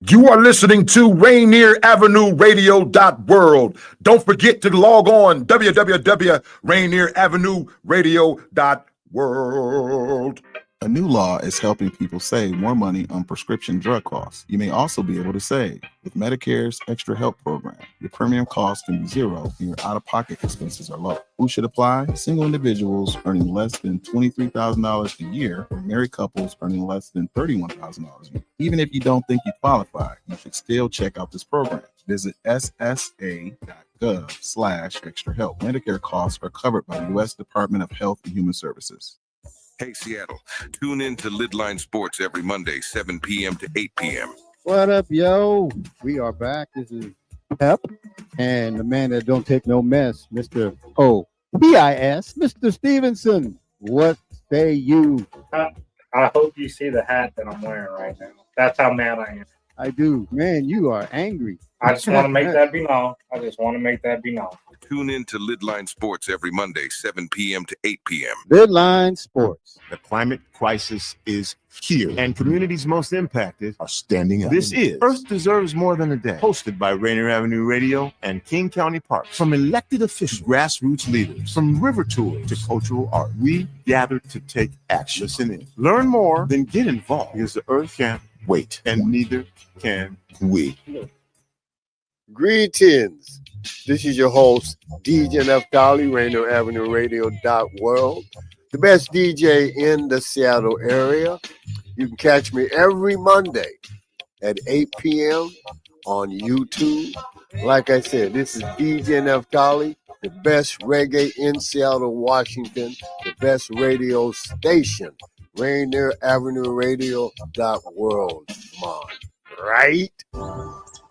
You are listening to Rainier Avenue Radio.world. Don't forget to log on www.rainieravenue.radio.world. A new law is helping people save more money on prescription drug costs. You may also be able to save with Medicare's Extra Help program. Your premium cost can be zero and your out-of-pocket expenses are low. Who should apply? Single individuals earning less than $23,000 a year or married couples earning less than $31,000 a year. Even if you don't think you qualify, you should still check out this program. Visit ssa.gov/extra help. Medicare costs are covered by the U.S. Department of Health and Human Services. Hey, Seattle, tune in to Lidline Sports every Monday, 7 p.m. to 8 p.m. What up, yo? We are back. This is Pep and the man that don't take no mess, Mr. O-P-I-S, Mr. Stevenson. What say you? I hope you see the hat that I'm wearing right now. That's how mad I am. I do. Man, you are angry. I just want to make that be known. Tune in to Lidline Sports every Monday, 7 p.m. to 8 p.m. Lidline Sports. The climate crisis is here, and communities most impacted are standing up. This is Earth Deserves More Than a Day, hosted by Rainier Avenue Radio and King County Parks. From elected officials, grassroots leaders, from river tours to cultural art, we gather to take action. Listen in. Learn more, then get involved, because the Earth can't wait, and neither can we. Greetings. This is your host, DJ Neftali, Rainier Avenue Radio.world, the best DJ in the Seattle area. You can catch me every Monday at 8 p.m. on YouTube. Like I said, this is DJ Neftali, the best reggae in Seattle, Washington, the best radio station, Rainier Avenue Radio.world. Come on, right?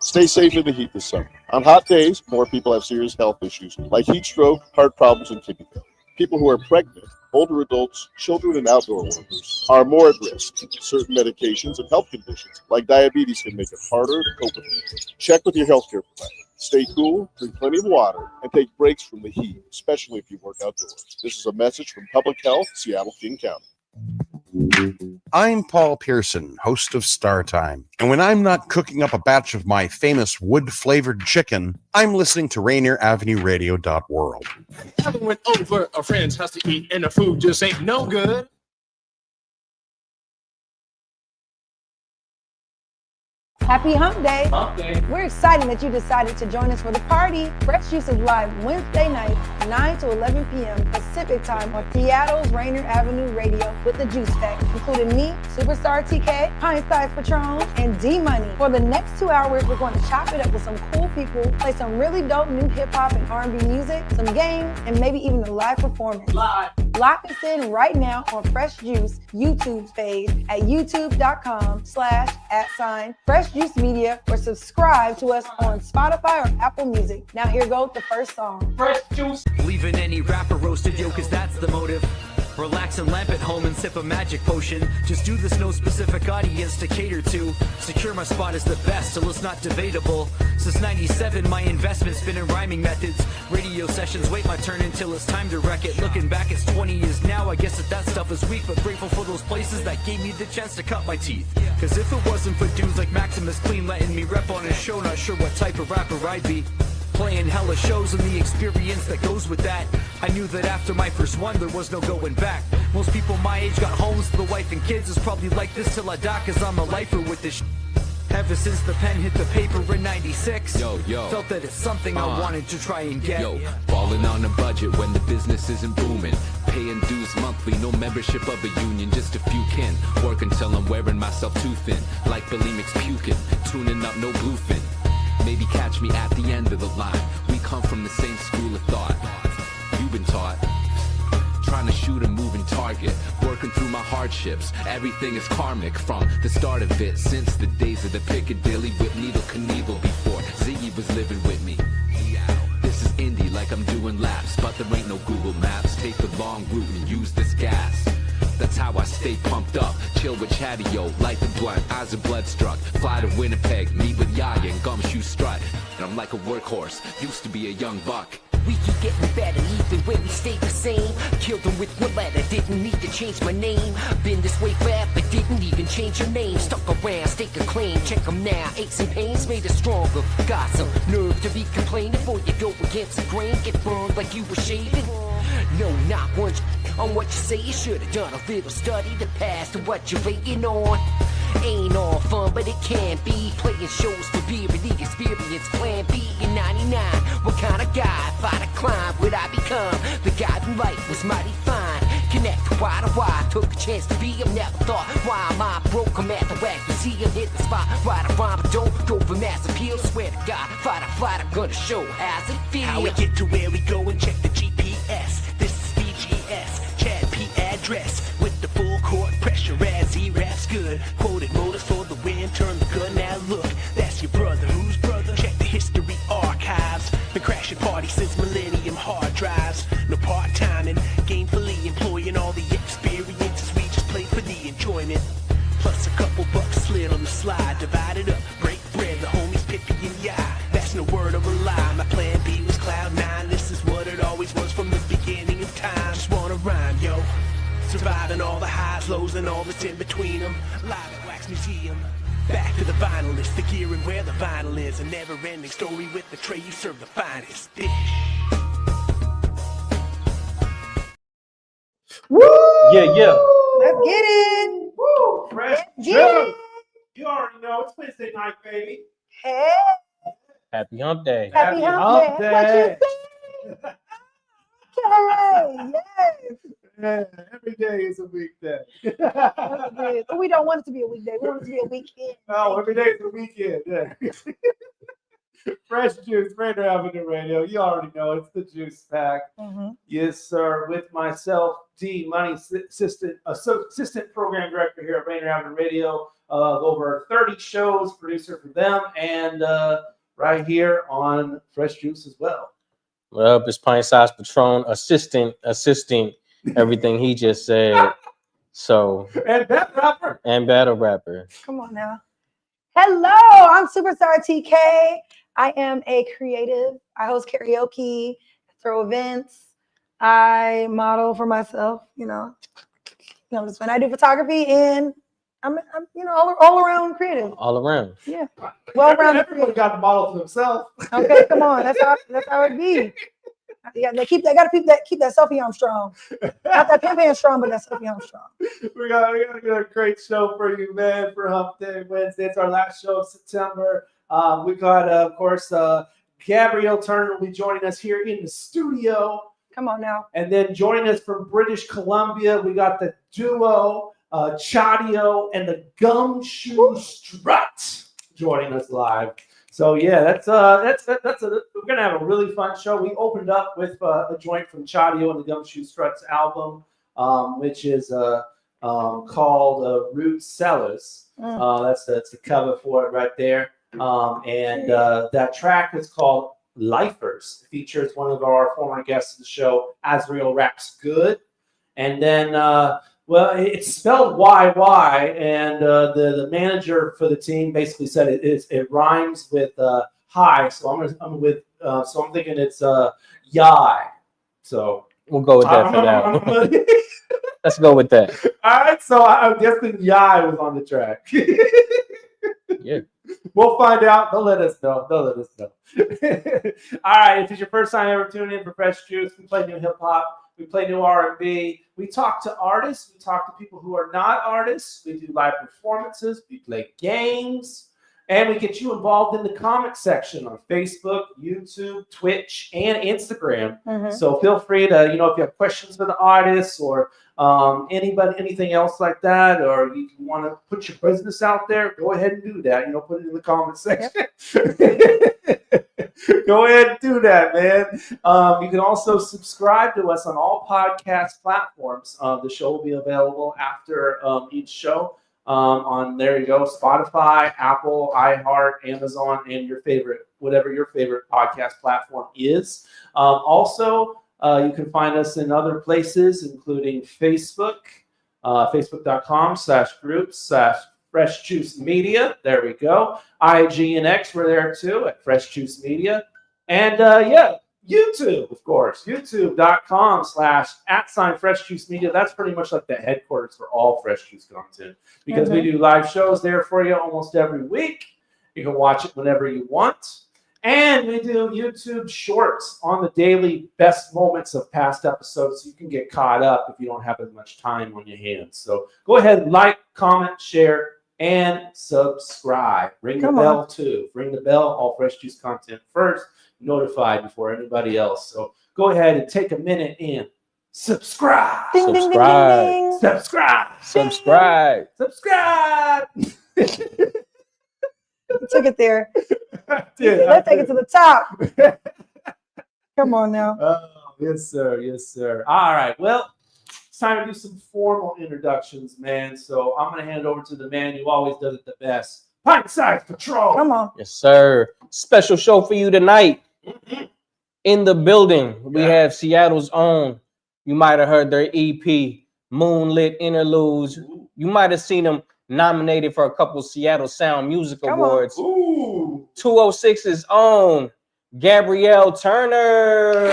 Stay safe in the heat this summer. On hot days, more people have serious health issues like heat stroke, heart problems, and kidney failure. People who are pregnant, older adults, children, and outdoor workers are more at risk. Certain medications and health conditions like diabetes can make it harder to cope with it. Check with your healthcare provider. Stay cool, drink plenty of water, and take breaks from the heat, especially if you work outdoors. This is a message from Public Health, Seattle, King County. I'm Paul Pearson, host of Star Time. And when I'm not cooking up a batch of my famous wood-flavored chicken, I'm listening to Rainier Avenue Radio.world. I went over a friend's house to eat, and the food just ain't no good. Happy Hump Day. Hump Day. We're excited that you decided to join us for the party. Fresh Juice is live Wednesday night, 9 to 11 p.m. Pacific time on Seattle's Rainier Avenue Radio with the Juice Fact, including me, Superstar TK, Hindsight Patron, and D-Money. For the next 2 hours, we're going to chop it up with some cool people, play some really dope new hip-hop and R&B music, some games, and maybe even a live performance. Live. Lock us in right now on Fresh Juice YouTube page at youtube.com/@Fresh Juice Media, or subscribe to us on Spotify or Apple Music. Now here goes the first song. Fresh Juice. Leaving any rapper roasted, yo, cause that's the motive. Relax and lamp at home and sip a magic potion. Just do this, no specific audience to cater to. Secure my spot as the best till it's not debatable. Since 97, my investment's been in rhyming methods. Radio sessions, wait my turn until it's time to wreck it. Looking back, it's 20 years now, I guess that stuff is weak, but grateful for those places that gave me the chance to cut my teeth. Cause if it wasn't for dudes like Maximus Clean letting me rep on his show, not sure what type of rapper I'd be. Playing hella shows and the experience that goes with that. I knew that after my first one, there was no going back. Most people my age got homes, the wife and kids is probably like this till I die, cause I'm a lifer with this Ever since the pen hit the paper in 96, felt that it's something I wanted to try and get. Falling on a budget when the business isn't booming. Paying dues monthly, no membership of a union, just a few kin. Work until I'm wearing myself too thin, like bulimics puking, tuning up no bluefin. Maybe catch me at the end of the line. We come from the same school of thought. You've been taught. Trying to shoot a moving target, working through my hardships. Everything is karmic from the start of it. Since the days of the Piccadilly with Needle Knievel, before Ziggy was living with me. This is indie like I'm doing laps, but there ain't no Google Maps. Take the long route and use this gas. That's how I stay pumped up. Chill with Chadio, light the blunt, eyes are blood struck. Fly to Winnipeg, meet with Yaya and Gumshoe Strut. And I'm like a workhorse, used to be a young buck. we keep getting better, even when we stay the same. Killed them with one letter, didn't need to change my name. Been this way forever, didn't even change your name. Stuck around, stake a claim, check them now. Aches and pains made us stronger. Got some nerve to be complaining before you go against the grain. Get burned like you were shaving. No, not once on what you say. You should have done a little study to pass to what you're waiting on. Ain't all fun, but it can be. Playing shows for beer and the experience. Plan B in 99. What kind of guy, if I decline, would I become? The guy who life was mighty fine. Connect why to why. Took a chance to be him. Never thought, why am I broke? I'm at the whack. You see him hit the spot. Write a rhyme, but don't go for mass appeal. Swear to God, fight a flight. I'm gonna show how's it feel. How we get to where we go and check the GPS. This is VGS, Chad P address. With the full court pressure as he raps good. Quoted motors for the win, turn the gun, now look. That's your brother, whose brother? Check the history archives. Been crashing parties since millennium hard drives. No part-timing, gainfully employing all the experiences we just played for the enjoyment. Plus a couple bucks slid on the slide. Divided up, break bread, the homies Pippi and Yai. That's no word of a lie, my plan B was cloud nine. This is what it always was from the beginning of time. Just wanna rhyme, yo. Surviving all the highs, lows, and all that's in between them. Live at Wax Museum. Back to the vinylist, the gear and where the vinyl is. A never-ending story with the tray you serve the finest dish. Woo! Yeah. Let's get it. Woo! Fresh Jim. You already know it's Wednesday night, baby. Hey. Happy Hump Day. Happy Hump Day. What you say? Hooray. Yes. Yeah, every day is a weekday. But we don't want it to be a weekday. We want it to be a weekend. No, every day is a weekend. Yeah. Fresh Juice, Raider Avenue Radio. You already know it's the Juice Pack. Yes, sir. With myself, D Money, assistant program director here at Raider Avenue Radio. Over 30 shows, producer for them, and right here on Fresh Juice as well. Well, it's Pint Size Patron, assisting everything he just said. So and battle rapper. Come on now. Hello, I'm Superstar TK. I am a creative. I host karaoke, throw events. I model for myself. Just when I do photography, and I'm all around creative. All around. Yeah. Well rounded. Everyone got to model for themselves. Okay, come on. That's how it be. Yeah, they gotta keep that selfie arm strong. Not that pimp strong, but that selfie arm strong. We got a great show for you, man, for Hump Day Wednesday. It's our last show of September. We got, of course, Gabrielle Turner will be joining us here in the studio. Come on now. And then joining us from British Columbia, we got the duo Chadio and the Gumshoe Strut joining us live. So yeah, we're gonna have a really fun show. We opened up with a joint from Chadio and the Gumshoe Strut's album, which is called Root Cellars. That's the cover for it right there. And that track is called Lifers. It features one of our former guests of the show, Azriel Raps Good. And then it's spelled YY, and the manager for the team basically said it rhymes with high. So I'm thinking it's Yai. So we'll go with that for now. Let's go with that. All right, so I'm guessing Yai was on the track. Yeah. We'll find out. They'll let us know. All right, if it's your first time ever tuning in for Fresh Juice, we play new hip hop. We play new R&B. We talk to artists. We talk to people who are not artists. We do live performances. We play games. And we get you involved in the comment section on Facebook, YouTube, Twitch, and Instagram. So feel free to, if you have questions for the artists or anything else like that, or you want to put your business out there, go ahead and do that. Put it in the comment section. Go ahead and do that, man. You can also subscribe to us on all podcast platforms. The show will be available after each show. There you go, Spotify, Apple, iHeart, Amazon, and whatever your favorite podcast platform is. Also, you can find us in other places, including Facebook, facebook.com/groups/Fresh Juice Media. There we go. IG and X, we're there too at Fresh Juice Media. And YouTube, of course, youtube.com/@FreshJuiceMedia. That's pretty much like the headquarters for all Fresh Juice content because we do live shows there for you almost every week. You can watch it whenever you want. And we do YouTube shorts on the daily best moments of past episodes so you can get caught up if you don't have as much time on your hands. So go ahead, like, comment, share, and subscribe. Ring the bell too. Ring the bell, all Fresh Juice content first, notified before anybody else. So go ahead and take a minute and subscribe. Ding, ding, ding, ding, ding. Subscribe. Subscribe. Subscribe. You took it there. Dude, Let's take it to the top. Come on now. Oh, yes, sir. Yes, sir. All right. Well, it's time to do some formal introductions, man. So I'm going to hand over to the man who always does it the best. Pint-Sized Patrol. Come on. Yes, sir. Special show for you tonight. In the building, we have Seattle's own. You might have heard their EP, Moonlit Interludes. You might have seen them nominated for a couple Seattle Sound Music Awards. 206's own Gabrielle Turner.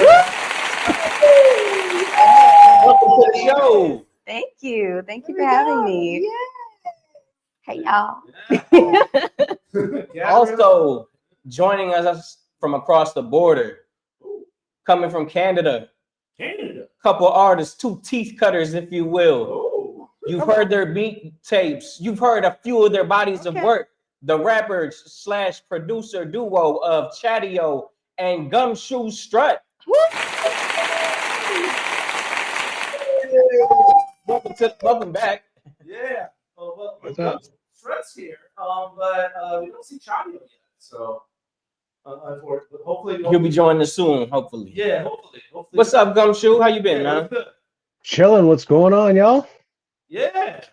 Welcome to the show. Thank you. Thank you for having me. Hey, y'all. Also joining us from across the border, coming from Canada. Couple artists, two teeth cutters, if you will. You've heard their beat tapes. You've heard a few of their bodies of work. The rappers / producer duo of Chadio and Gumshoe Strut. Welcome back. Yeah. Well, What's up? Strut's here, but we don't see Chadio yet. So, hopefully He'll be joining us soon, hopefully. Yeah, hopefully. What's up, Gumshoe? How you been, man? Chilling. What's going on, y'all? Yeah.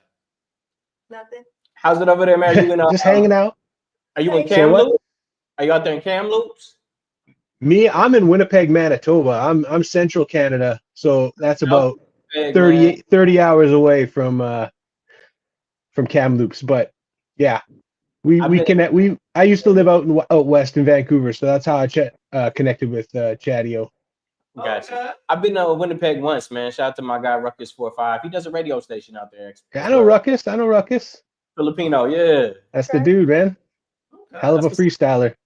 Nothing. How's it over there, man? Are you in, Just hanging out. Are you in Say what? Kamloops? Are you out there in Kamloops? Me, I'm in Winnipeg, Manitoba. I'm Central Canada, so that's about Winnipeg, 30 hours away from Kamloops. But yeah, I used to live out west in Vancouver, so that's how I connected with Chadio. Gotcha. I've been to Winnipeg once, man. Shout out to my guy Ruckus 45. He does a radio station out there. Yeah, I know Ruckus. Filipino, yeah. That's the dude, man. Hell of a freestyler.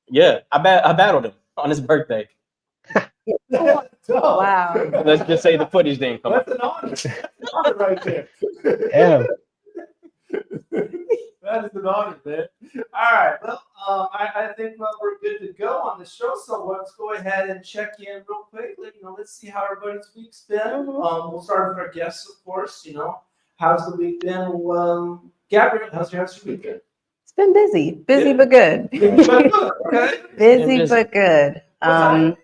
Yeah, I battled him on his birthday. Wow. Let's just say the footage didn't come up. That's an honor. That's an honor right there. Damn. That is an honor, man. All right. Well, I think we're good to go on the show. So let's go ahead and check in real quick. Let's see how everybody's week's been. We'll start with our guests, of course. How's the week been? Gabrielle, how's your week been? It's been busy. Busy but good. Okay. Busy but good. I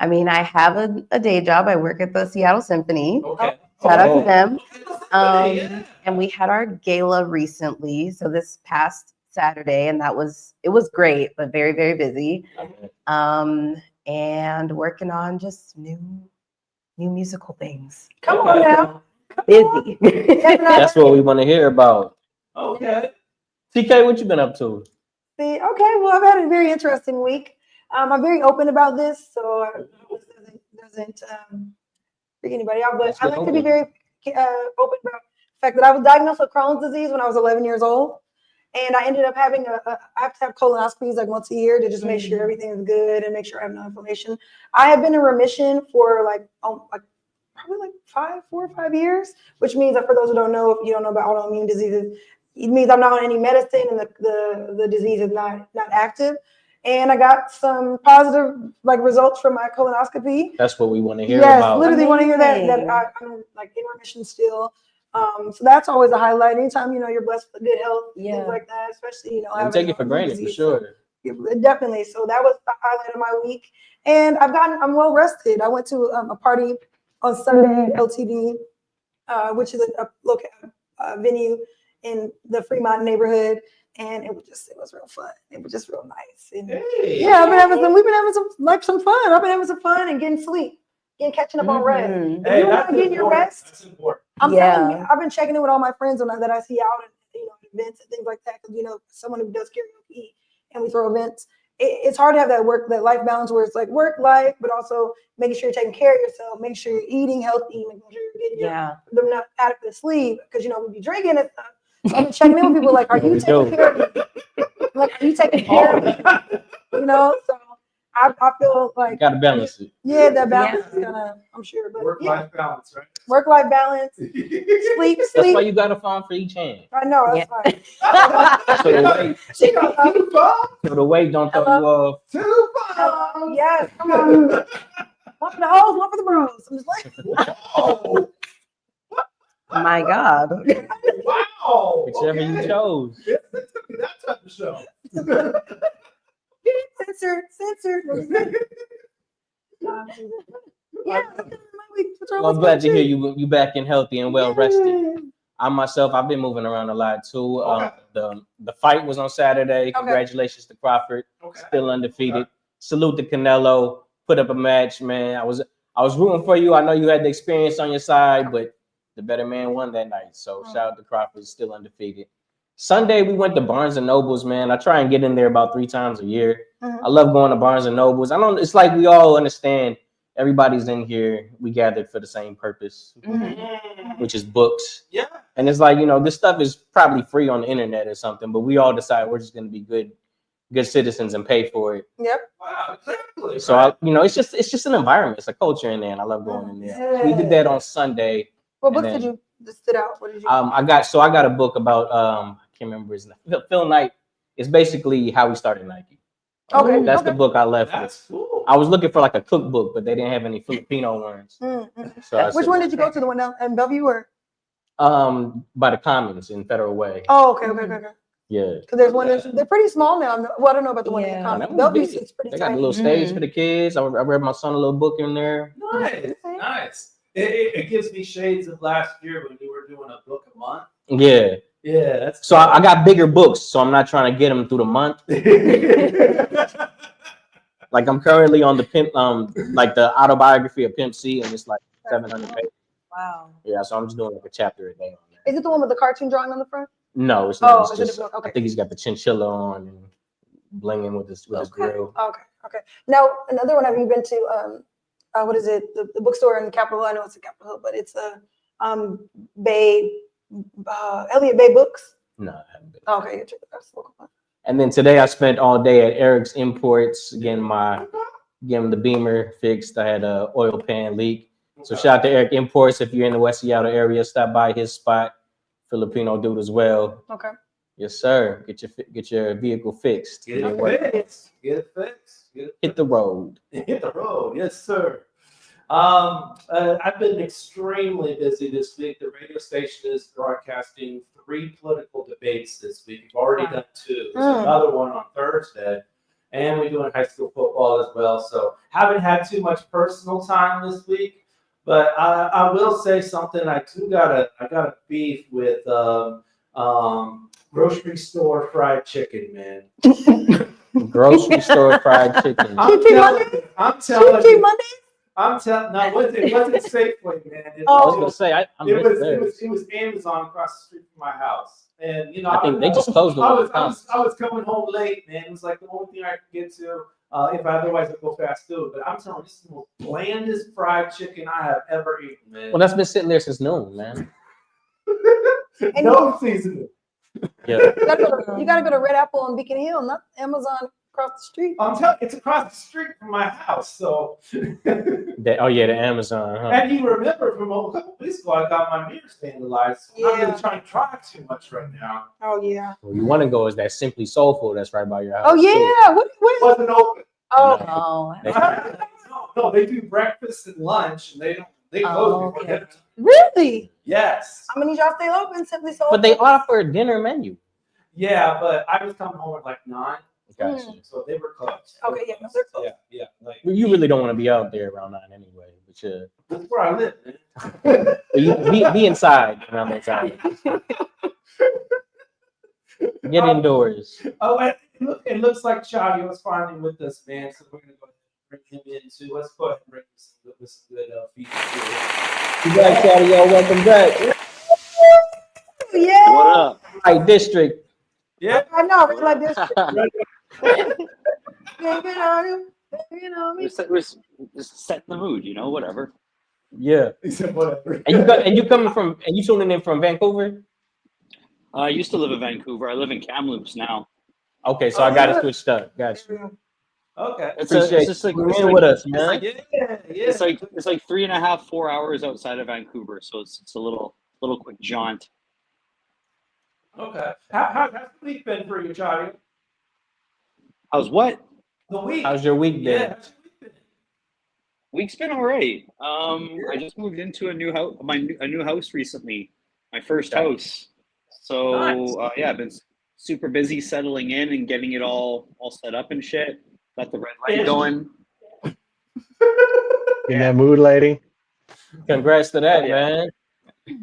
mean, I have a day job. I work at the Seattle Symphony. Okay. Shout out to them. And we had our gala recently, so this past Saturday, and it was great, but very, very busy. And working on just new musical things. Come on now. Busy. That's what we want to hear about. Okay. TK, what you been up to? See, okay, well, I've had a very interesting week. I'm very open about this, so it doesn't freak anybody out. But I like to be very open about the fact that I was diagnosed with Crohn's disease when I was 11 years old. And I ended up having I have to have colonoscopies like once a year to just make sure everything is good and make sure I have no inflammation. I have been in remission for probably 4 or 5 years, which means that for those who don't know, if you don't know about autoimmune diseases, it means I'm not on any medicine and the disease is not active. And I got some positive results from my colonoscopy. That's what we want to hear yes, about. literally want to hear that I'm in remission still. So that's always a highlight. Anytime you're blessed with good health, things like that, especially I take it for granted for sure. So, definitely. So that was the highlight of my week, and I'm well rested. I went to a party on Sunday at LTD, which is a local venue in the Fremont neighborhood, and it was real fun. It was just real nice. And we've been having some fun. I've been having some fun and getting sleep. Catching up on rest. If you want to get your rest, that's important. I'm telling you, I've been checking in with all my friends that I see out at events and things like that. Because someone who does karaoke and we throw events, it's hard to have that life balance where it's like work life, but also making sure you're taking care of yourself, making sure you're eating healthy, making sure you're getting them not adequate sleep. Because we be drinking and stuff. So I've been checking in with people like, are you taking care of me? Like, are you taking care of me? So I feel like Gotta balance it. Yeah, that balance is gonna, I'm sure. But Work-life balance, right? Work-life balance, sleep. That's why you got a phone for each hand. I know, that's fine. So the weight don't throw you off. Yes, come on. One for the hoes, one for the bros. I'm just like, My God. Wow. Whichever you chose. That type of show. Censored. Yeah. Well, I'm glad to hear you back and healthy and well rested. I myself, I've been moving around a lot too. The fight was on Saturday. Congratulations to Crawford, still undefeated. Salute to Canelo. Put up a match, man. I was rooting for you. I know you had the experience on your side, but the better man won that night. So shout out to Crawford, still undefeated. Sunday we went to Barnes and Nobles, man. I try and get in there about 3 times a year. I love going to Barnes and Nobles. It's like we all understand. Everybody's in here. We gathered for the same purpose, which is books. Yeah. And it's like, this stuff is probably free on the internet or something, but we all decide we're just going to be good citizens and pay for it. Yep. Wow, exactly. So it's just an environment. It's a culture in there, and I love going in there. So we did that on Sunday. What books did you stood out? What did you? I got a book about I can't remember his name. Phil Knight. It's basically how he started Nike. Okay. That's the book I left with. Cool. I was looking for like a cookbook, but they didn't have any Filipino ones. So which one did you go to? The one down in Bellevue or? By the Commons in Federal Way. Oh, okay. Yeah. Because there's one they're pretty small now. Well, I don't know about the one in the Commons. Bellevue is pretty They got tiny. a little stage for the kids. I read my son a little book in there. Nice. It gives me shades of last year when you were doing a book a month. Yeah. Yeah, that's so I got bigger books, so I'm not trying to get them through the month. Like I'm currently on the like the autobiography of Pimp C, and it's like 700 pages. Wow. Yeah, so I'm just doing like a chapter a day on that. Is it the one with the cartoon drawing on the front? No, it's not. Oh, It's is it just, a book? Okay. I think he's got the chinchilla on and blinging with his grill. Okay. Now another one. Have you been to what is it? The bookstore in Capitol Hill. I know it's in Capitol Hill, but it's Bay Elliott Bay Books. No, I haven't been. Okay, that's local one. And then today I spent all day at Eric's Imports getting the Beamer fixed. I had a oil pan leak. So shout out to Eric Imports. If you're in the West Seattle area, stop by his spot. Filipino dude as well. Okay. Yes, sir. Get your vehicle fixed. Get it fixed. Hit the road. Hit the road. Yes, sir. I've been extremely busy this week. The radio station is broadcasting 3 political debates this week. We've already done 2. There's another one on Thursday, and we're doing high school football as well. So haven't had too much personal time this week, but I will say something. I got a beef with grocery store fried chicken, man. Grocery store fried chicken. I'm telling you. No, it wasn't Safeway, man. I was gonna say it was Amazon across the street from my house, and I think they just closed the one. I was coming home late, man. It was like the only thing I could get to. If otherwise I go fast food, but I'm telling you, this is the most blandest fried chicken I have ever eaten, man. Well, that's been sitting there since noon, man. No seasoning. Yeah. You gotta go to Red Apple on Beacon Hill, not Amazon across the street. I'm telling you, it's across the street from my house. So. The Amazon. Huh? And you remember from a couple weeks ago, I got my mirrors vandalized. So I'm not really trying to drive too much right now. Oh yeah. Well, you want to go is that Simply Soulful that's right by your house. Oh yeah. What? It wasn't open. Oh. No, they do breakfast and lunch, and they close before dinner. Really? Yes. I'm gonna need y'all to stay open, Simply Soul. But they offer a dinner menu. Yeah, but I was coming home at like 9. Gotcha. So they were closed. Okay, yeah, they're closed. Yeah. Like, You really don't want to be out there around 9 anyway. But that's where I live, man. you be inside around that time. Get indoors. Oh, and it looks like Chadio is finally with us, man. So we're gonna go ahead and bring him in too. Let's go ahead and bring some good features. You back, Chadio? Welcome back. Yeah. What up? Right district. Yeah. I know. It's like this. We're just setting the mood, whatever. Yeah. Except whatever. And you coming from and you tuning in from Vancouver? I used to live in Vancouver. I live in Kamloops now. Okay, so I got it switched up. Got you. Okay. It's Appreciate just like you it's in like, with us, it's man. like Yeah. it's like 3.5, 4 hours outside of Vancouver, so it's a little quick jaunt. Okay. How's the week been for you, Chadio? How's what? The week. How's your week been? Yeah. Week's been alright. I just moved into a new house, a new house recently, my first house. So Nice. yeah, I've been super busy settling in and getting it all set up and shit. Got the red light going. In that mood lighting. Congrats to that, Yeah. man.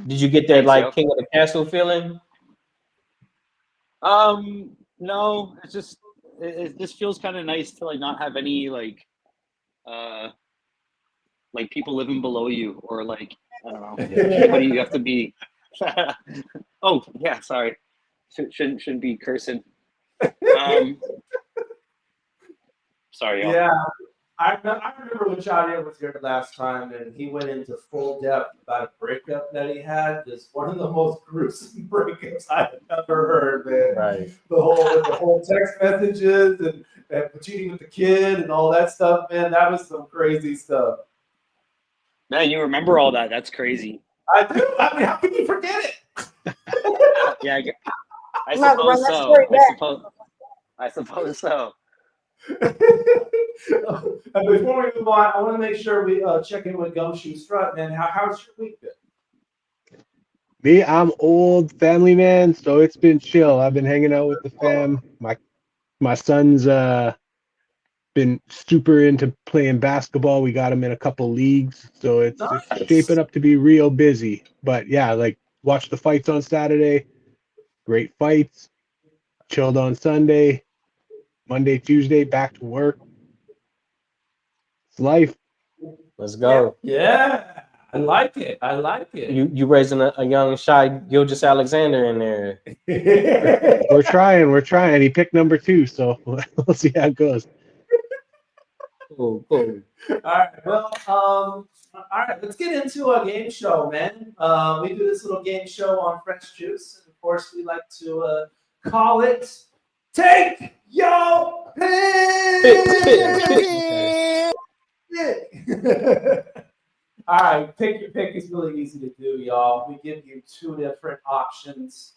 Did you get that Thanks, like yo. King of the Castle feeling? No, it's just it just feels kind of nice to like not have any like people living below you or like I don't know. What do you have to be? Oh yeah, sorry. Shouldn't be cursing. Sorry, y'all. Yeah. I remember when Chadio was here last time, and he went into full depth about a breakup that he had. Just one of the most gruesome breakups I've ever heard, man. Right. The whole text messages and cheating with the kid and all that stuff, man. That was some crazy stuff. Man, you remember all that? That's crazy. I do. I mean, how can you forget it? Yeah, I I'm about to run suppose that so. story back. I suppose so. And before we move on, I want to make sure we check in with Gumshoe Strut, man. How's your week been? Me, I'm old family man, so it's been chill. I've been hanging out with the fam. My son's been super into playing basketball. We got him in a couple leagues, so it's shaping up to be real busy. But yeah, like watched the fights on Saturday. Great fights. Chilled on Sunday. Monday, Tuesday, back to work. It's life. Let's go. Yeah, I like it. I like it. You raising a young shy Gilgis Alexander in there. We're trying. He picked number 2, so we'll see how it goes. Cool. All right. Well, all right. Let's get into a game show, man. We do this little game show on Fresh Juice, and of course, we like to call it "Take Your Pick." All right, pick your pick is really easy to do, y'all. We give you 2 different options,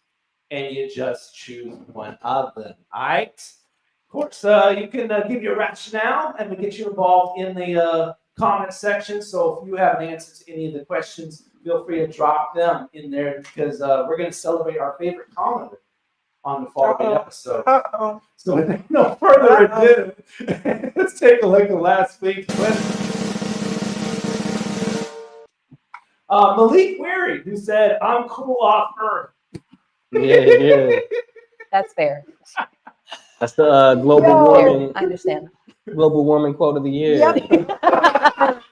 and you just choose one of them. All right. Of course, you can give your rationale, and we get you involved in the comment section. So if you have an answer to any of the questions, feel free to drop them in there because we're going to celebrate our favorite commenter on the following episode. So with no further ado, let's take a look at last week's question. Malik Weary, who said, "I'm cool off Earth." Yeah. That's fair. That's the global warming. I understand. Global warming quote of the year. Yep.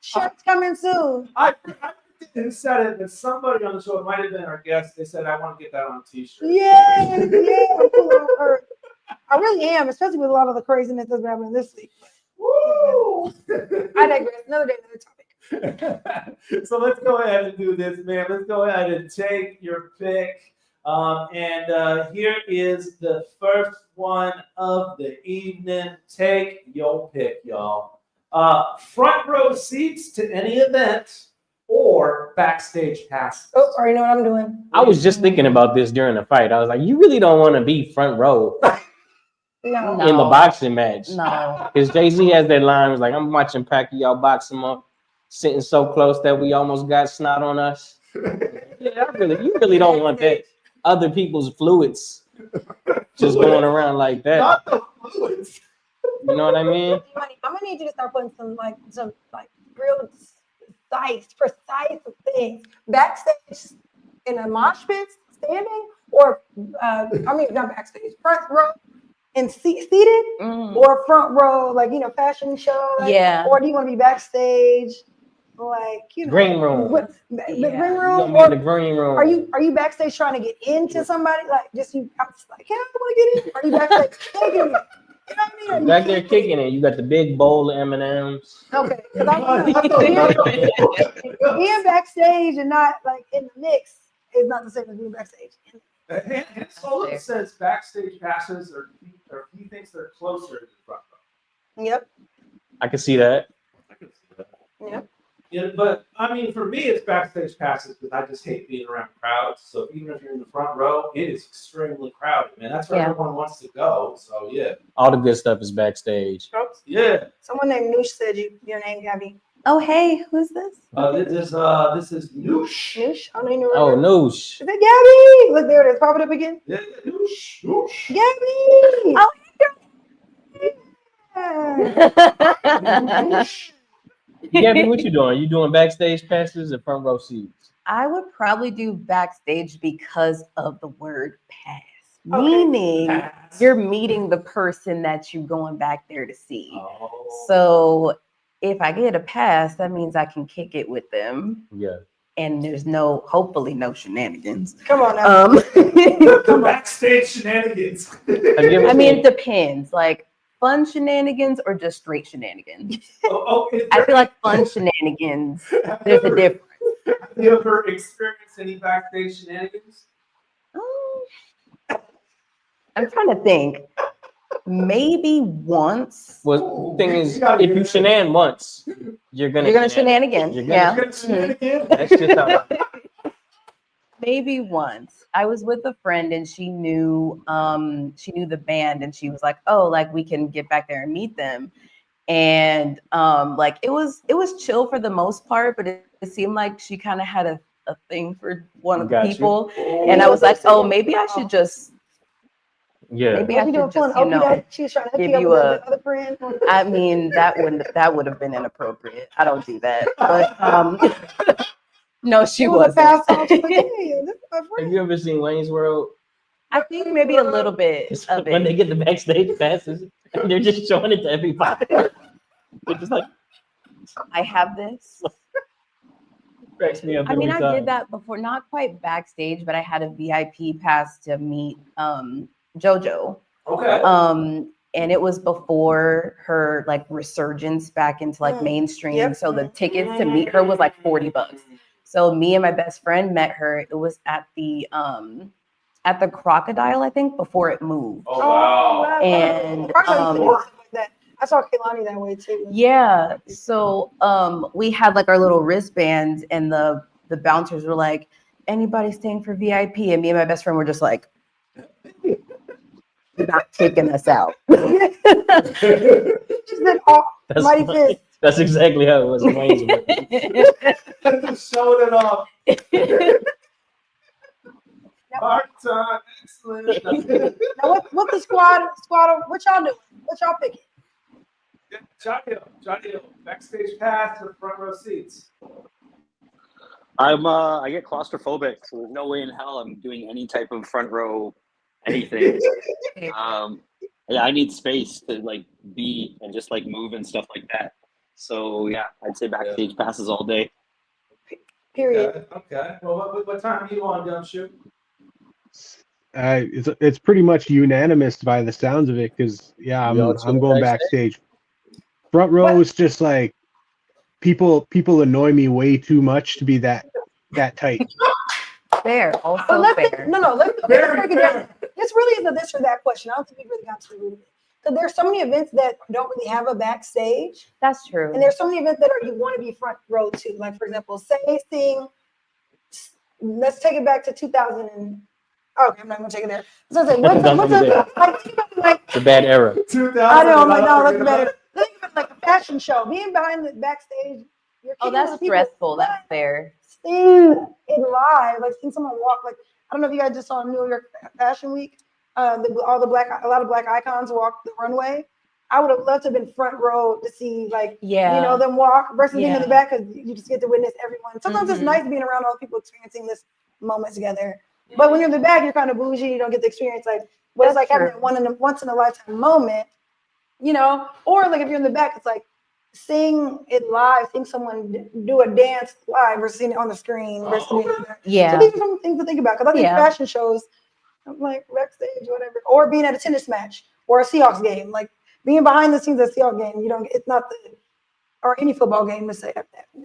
Shirt's coming soon. I who said it, but somebody on the show, it might have been our guest, they said, "I want to get that on a t-shirt." Yeah, I'm cool on Earth. I really am, especially with a lot of the craziness that's happening this week. Woo! I digress. Another day, another topic. So let's go ahead and do this, man. Let's go ahead and take your pick. And here is the first one of the evening. Take your pick, y'all. Front row seats to any event or backstage passes. Oh, already know what I'm doing. I was just thinking about this during the fight. I was like, you really don't want to be front row No. in the boxing match. No. Because Jay-Z has that line, was like, I'm watching Pacquiao box him up, sitting so close that we almost got snot on us. Yeah, you really don't want that. Other people's fluids just going around like that. Not the fluids. You know what I mean? I'm gonna need you to start putting some real precise things backstage in a mosh pit, standing, or not backstage, front row and seated, or front row fashion show. Yeah. Or do you want to be backstage? Green room. Green room. You're gonna be in the green room. Are you backstage trying to get into somebody? Like, just you? I was like, yeah, I want to get in. Are you backstage taking it? Back there kicking it, you got the big bowl of M&Ms. Okay, because being backstage and not like in the mix is not the same as being backstage. And Solo says backstage passes, or he thinks they're closer to the front row. Yep. I can see that. Yep. Yeah, but I mean, for me, it's backstage passes because I just hate being around crowds. So even if you're in the front row, it is extremely crowded, man. That's where everyone wants to go. So yeah. All the good stuff is backstage. Yeah. Someone named Noosh said your name, Gabby. Oh, hey, who's this? This is Noosh. Noosh? I don't even know. Oh, Noosh. Is it Gabby? Look, there it is. Pop it up again. Yeah, Noosh. Noosh. Gabby! Oh, Gabby, what you doing? You doing backstage passes or front row seats? I would probably do backstage because of the word pass. Okay. Meaning you're meeting the person that you're going back there to see. So if I get a pass, that means I can kick it with them. Yeah. And there's hopefully no shenanigans. Come on now. The backstage shenanigans. I mean, it depends. Like fun shenanigans or just straight shenanigans. I feel like fun shenanigans, there's a difference. Have you ever experienced any backstage shenanigans? I'm trying to think. Maybe once. Well, the thing is, if you shenan once, you're gonna shenan again. Yeah. That's just how. Maybe once. I was with a friend and she knew the band and she was like, oh, like we can get back there and meet them. And like it was chill for the most part, but it seemed like she kind of had a thing for one of the people. And I was like, oh, maybe I should just maybe I should just, she was trying to hook give you you up with a another friend. I mean, that would have been inappropriate. I don't do that. But no, she wasn't. Pass off, like, hey, this is my friend. Have you ever seen Wayne's World? I think maybe a little bit of When it. they get the backstage passes, and they're just showing it to everybody. They're just like, I have this. cracks me up. I mean, every I time. did that before, not quite backstage, but I had a VIP pass to meet JoJo. Okay. And it was before her like resurgence back into like mainstream. Yep. So the tickets to meet her was like $40. So me and my best friend met her. It was at the Crocodile, I think, before it moved. Oh wow. And I saw Kehlani that way too. yeah, so we had like our little wristbands, and the bouncers were like, "Anybody staying for VIP?" And me and my best friend were just like, not kicking us out. Just did all mighty fist. That's exactly how it was in Wayne's World. Just showing it off. Part time, excellent. Now what the squad? What y'all doing? What y'all picking? Chadio, backstage pass or front row seats? I get claustrophobic, so there's no way in hell I'm doing any type of front row anything. Yeah, I need space to like be and just like move and stuff like that. So yeah, I'd say backstage passes all day. Period. Okay. Well, what time are you on, Gumshoe? It's pretty much unanimous by the sounds of it, because I'm going backstage. Front row is just like people annoy me way too much to be that tight. Fair, But also let's fair. let's break it down. This really is a this or that question. I don't think we really got to the root of it. Because there's so many events that don't really have a backstage. That's true. And there's so many events that you want to be front row to. Like, for example, let's take it back to 2000. Okay, I'm not going to take it there. So I say, It's a bad era. 2000. I know, I'm like, no, that's better. Think of it like a fashion show. Being behind the backstage. Oh, that's stressful. That's fair. Seeing it live, like seeing someone walk, like, I don't know if you guys just saw New York Fashion Week. A lot of black icons walk the runway. I would have loved to have been front row to see, like, them walk versus being in the back, because you just get to witness everyone. Sometimes it's nice being around all the people experiencing this moment together. But when you're in the back, you're kind of bougie. You don't get the experience like what it's like having that once in a lifetime moment, Or like if you're in the back, it's like seeing it live, seeing someone do a dance live versus seeing it on the screen. Versus being in the back. Yeah. So these are some things to think about, because I think fashion shows, I'm like backstage, whatever, or being at a tennis match or a Seahawks game, like being behind the scenes at Seattle game, it's not or any football game to say,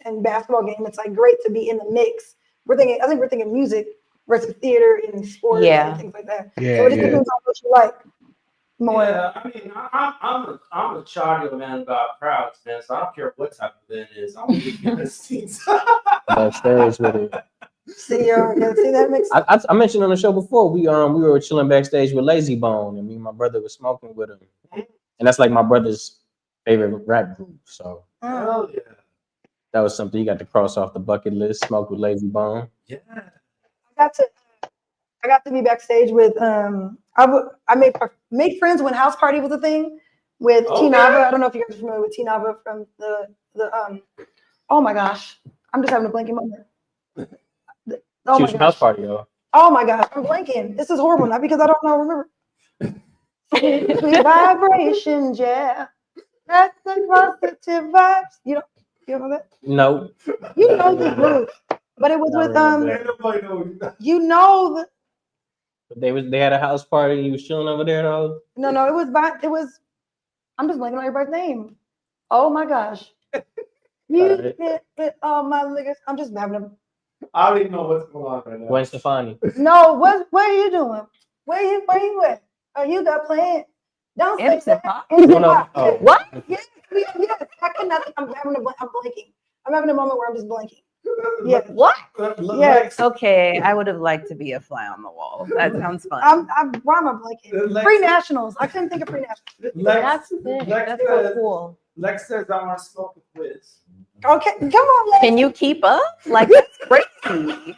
and basketball game, it's like great to be in the mix. I think we're thinking music versus theater and sports and things like that. Yeah, so it depends on what you like more. Yeah, I mean, I'm a Chadio man about crowds, man. So I don't care what type of event it is. I'm gonna be in the seats. Backstage with it. See that mix? I mentioned on the show before, we were chilling backstage with Lazy Bone, and me and my brother was smoking with him. And that's like my brother's favorite rap group. So hell yeah. That was something you got to cross off the bucket list, smoke with Lazy Bone. Yeah. I got to be backstage with I made friends when House Party was a thing with T Nava. I don't know if you guys are familiar with T Nava from the oh my gosh. I'm just having a blanking moment. Oh my gosh. House Party, though. Oh my gosh, I'm blanking. This is horrible, not because I don't know. Remember, sweet vibrations, yeah. That's the positive vibes. You know that? No. You know the group, but it was with They had a house party. You was chilling over there, though. No, it was. I'm just blanking on everybody's name. Oh my gosh. You hit all my niggas. I'm just having a. I don't even know what's going on right now. Gwen Stefani. No, what are you doing? Where you at? Are you got playing? Don't say that. What? Yes. I cannot. I'm blanking. I'm having a moment where I'm just blanking. Yeah. What? Yes. Okay, I would have liked to be a fly on the wall. That sounds fun. Why am I blanking? Free Nationals. I couldn't think of Free Nationals. That's sick. That's so cool. Lex says I want to smoke a quiz. Okay, come on, Lex. Can you keep up? Like, that's crazy.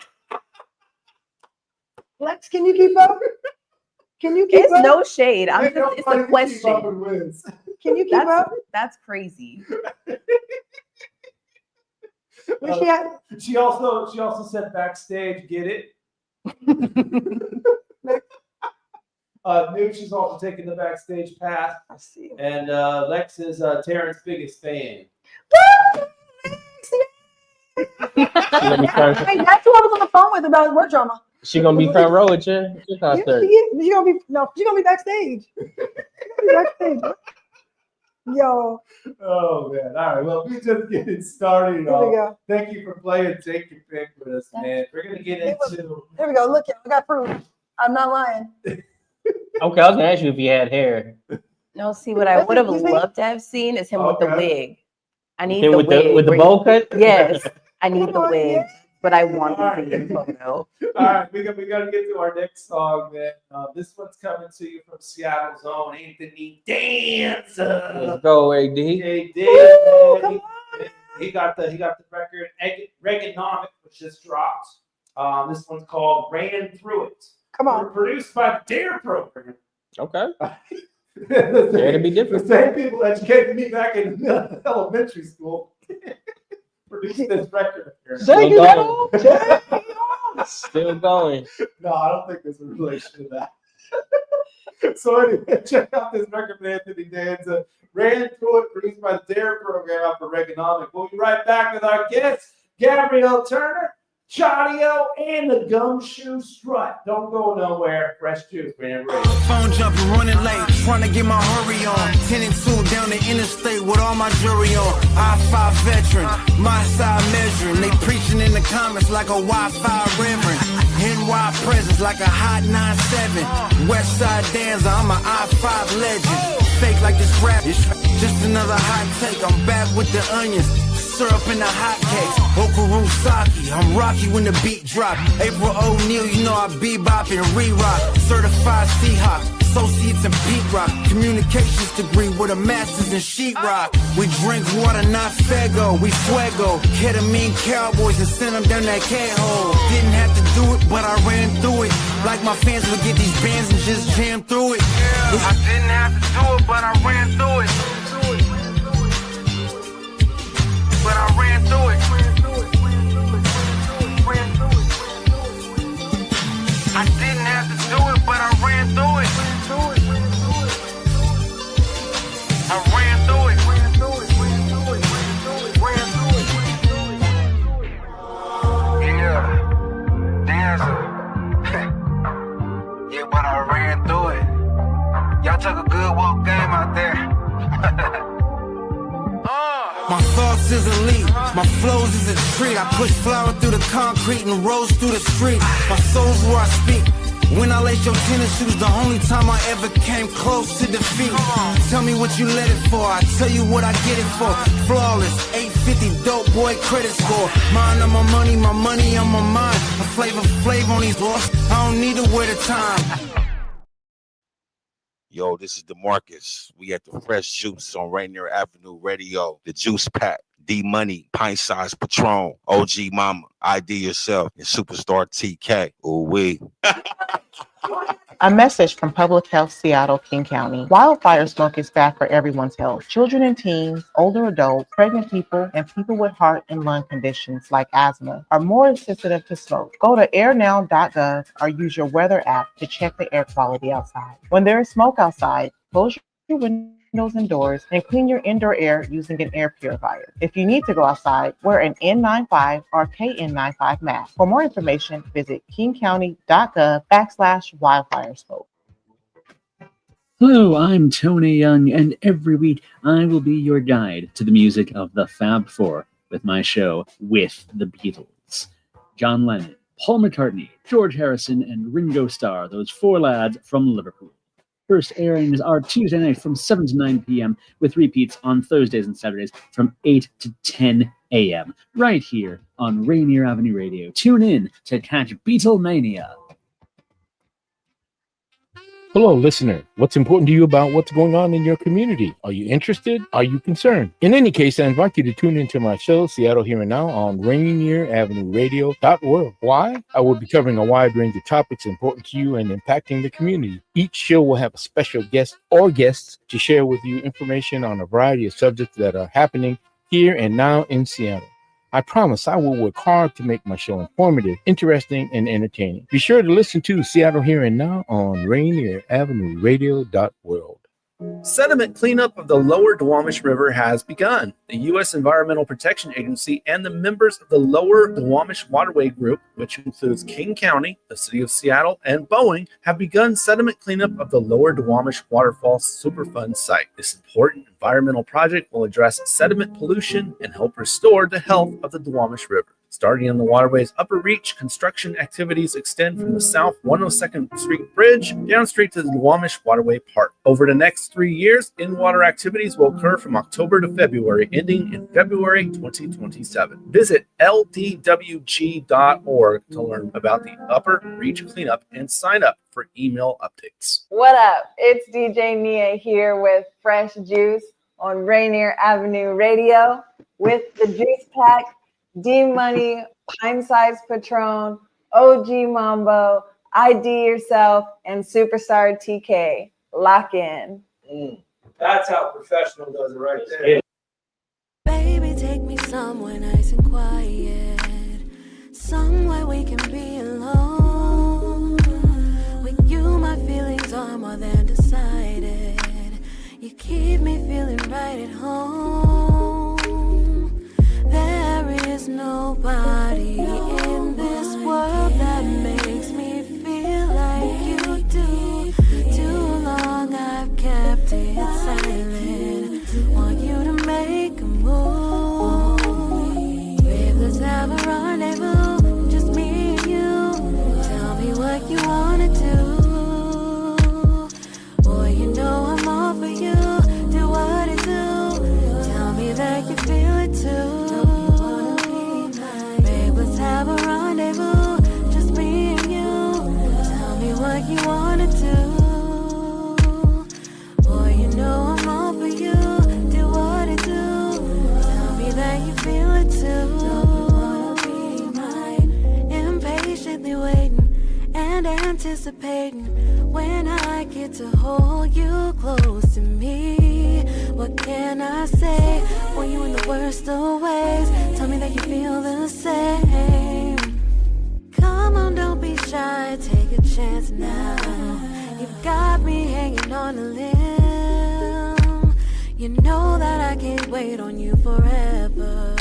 Lex, can you keep up? Can you keep it's up? No shade. It's a question. Can you keep up? That's crazy. She also said backstage, get it? Nuke, she's also taking the backstage pass. I see. And Lex is Terrence's biggest fan. That's who I was on the phone with about work drama. She gonna be front row with you. She's gonna be backstage. Yo. Oh man. All right. Well, we just getting started. Here we go. Thank you for playing Take Your Pick with us, man. We're gonna get into. Here we go. Look, I got proof. I'm not lying. Okay, I was gonna ask you if he had hair. No, see, what I would have loved to have seen is him with the wig. I need the with wig. with the bowl cut? Yes, I need the wig, but I want to see the photo. All right, we got to get to our next song, man. This one's coming to you from Seattle's own Anthony Danza. Let's go, AD. He got the record Reaganomic, which just dropped. This one's called Ran Through It. Come on. We're produced by Dare Program. Okay. Dare to be different. The same people educated me back in elementary school. Produced this record. Still going. Still going. No, I don't think there's a relation to that. So anyway, check out this record from Anthony Danza. Ran Through It, produced by the Dare Program out for Reaganomic. We'll be right back with our guests, Gabrielle Turner, Chadio, and the Gumshoe Strut. Don't go nowhere. Fresh juice, man. Phone jumping, running late, trying to get my hurry on. 10 and 2 down the interstate with all my jury on. I-5 veteran, my side measuring. They preaching in the comments like a Wi-Fi reverend. NY presence like a hot 9-7. West Side Danza, I'm an I-5 legend. Fake like this rap, it's just another hot take. I'm back with the onions. Syrup in the hot cakes, Okaru Saki. I'm Rocky when the beat drop. April O'Neil, you know I bebop and re-rock. Certified Seahawk, associates in beat rock. Communications degree with a master's in sheetrock. We drink water, not Fego. We fuego. Ketamine cowboys and send them down that K-hole. Didn't have to do it, but I ran through it. Like my fans would get these bands and just jam through it. I didn't have to do it, but I ran through it. But I ran through it. I didn't have to do it, but I ran through it. I ran through it. Yeah, dancer. Yeah, but I ran through it. Y'all took a good walk game out My flows is a treat. I push flour through the concrete and rose through the street. My soul's where I speak. When I lace your tennis shoes, the only time I ever came close to defeat. Tell me what you let it for, I tell you what I get it for. Flawless, 850 dope boy credit score. Mind on my money on my mind. A flavor on these walls, I don't need to wear the time. Yo, this is DeMarcus. We at the Fresh Juice on Rainier Avenue Radio. The Juice Pack, D Money, Pint Size Patron, OG Mama, ID Yourself, and Superstar TK. Ooh wee. A message from Public Health Seattle, King County. Wildfire smoke is bad for everyone's health. Children and teens, older adults, pregnant people, and people with heart and lung conditions like asthma are more sensitive to smoke. Go to airnow.gov or use your weather app to check the air quality outside. When there is smoke outside, close your windows and doors and clean your indoor air using an air purifier. If you need to go outside, wear an N95 or KN95 mask. For more information, visit kingcounty.gov/wildfire smoke. Hello, I'm Tony Young, and every week I will be your guide to the music of the Fab Four with my show With the Beatles. John Lennon, Paul McCartney, George Harrison, and Ringo Starr, those four lads from Liverpool. First airings are Tuesday night from 7 to 9 p.m. with repeats on Thursdays and Saturdays from 8 to 10 a.m. right here on Rainier Avenue Radio. Tune in to catch Beatlemania. Hello, listener. What's important to you about what's going on in your community? Are you interested? Are you concerned? In any case, I invite you to tune into my show, Seattle Here and Now, on RainierAvenueRadio.world. Why? I will be covering a wide range of topics important to you and impacting the community. Each show will have a special guest or guests to share with you information on a variety of subjects that are happening here and now in Seattle. I promise I will work hard to make my show informative, interesting, and entertaining. Be sure to listen to Seattle Here and Now on RainierAvenueRadio.world. Sediment cleanup of the lower Duwamish River has begun. The U.S. Environmental Protection Agency and the members of the Lower Duwamish Waterway Group, which includes King County, the City of Seattle, and Boeing, have begun sediment cleanup of the Lower Duwamish Waterfall Superfund site. This important environmental project will address sediment pollution and help restore the health of the Duwamish River. Starting in the waterway's upper reach, construction activities extend from the south 102nd Street Bridge down straight to the Duwamish Waterway Park. Over the next 3 years, in-water activities will occur from October to February, ending in February 2027. Visit ldwg.org to learn about the upper reach cleanup and sign up for email updates. What up? It's DJ Nia here with Fresh Juice on Rainier Avenue Radio with the Juice Pack, D Money, Pint Size Patron, OG Mambo, ID Yourself, and Superstar TK. Lock in. That's how professional does it right there. Baby, take me somewhere nice and quiet, somewhere we can be alone. With you, my feelings are more than decided. You keep me feeling right at home. There is nobody in this world that makes me feel like you do. Too long I've kept it silent. Want you to make a move. Babe, let's have a rendezvous, just me and you. Tell me what you wanna do. Boy, you know I'm all for you. Do what it do. Tell me that you feel it too. Have a rendezvous, just me and you. Tell me what you wanna do. Boy, you know I'm all for you. Do what it do. Tell me that you feel it too. Impatiently waiting and anticipating when I get to hold you close to me. What can I say when you in the worst of ways? Tell me that you feel the same. Come on, don't be shy, take a chance now. You've got me hanging on a limb. You know that I can't wait on you forever.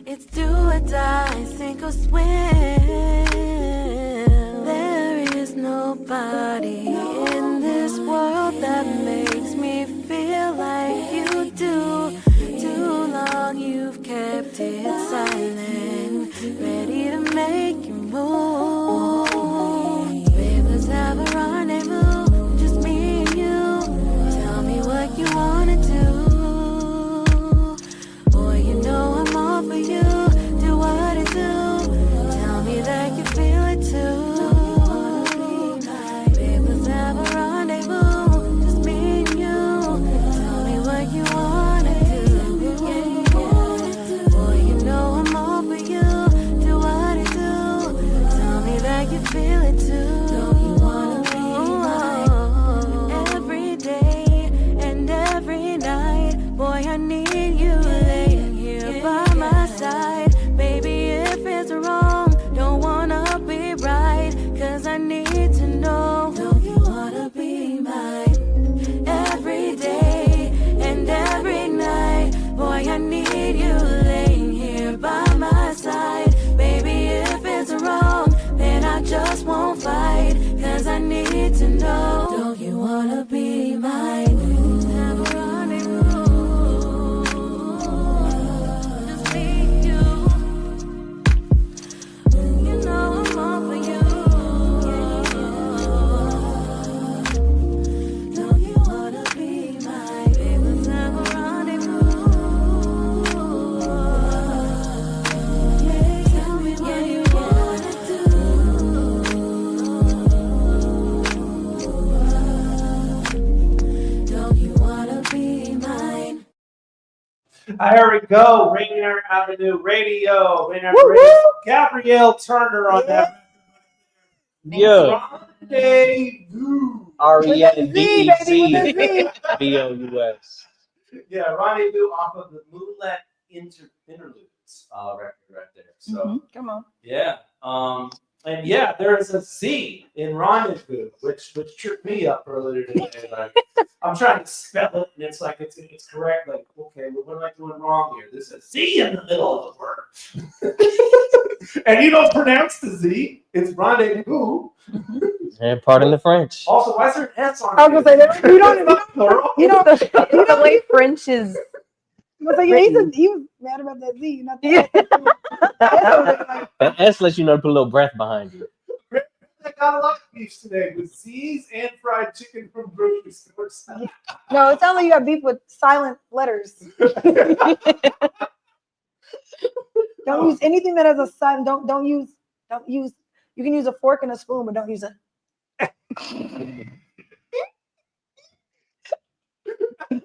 It's do or die, sink or swim. There is nobody in this world that makes me feel like you do. Too long you've kept it Here we go. Rainier Avenue Radio. Rainier Avenue Radio. Gabrielle Turner on that. Yeah. Rendezvous. RENDEZVOUS. Yeah, Rendezvous off of the Moonlit Interludes record right there. So come on. yeah. And yeah, there is a Z in Rendezvous, which tripped me up earlier today. Like, I'm trying to spell it, and it's like it's correct. Like, okay, well, what am I doing wrong here? There's a Z in the middle of the word, and you don't pronounce the Z. It's Rendezvous. And pardon the French. Also, why is there an S on I was it? gonna say you don't The way French is. he was mad about that Z. Not that. That S lets you know to put a little breath behind you. I got a lot of beef today with Z's and fried chicken from grocery stores. No, it sounds like you got beef with silent letters. Don't use anything that has a silent. Don't use. You can use a fork and a spoon, but don't use a. Yes,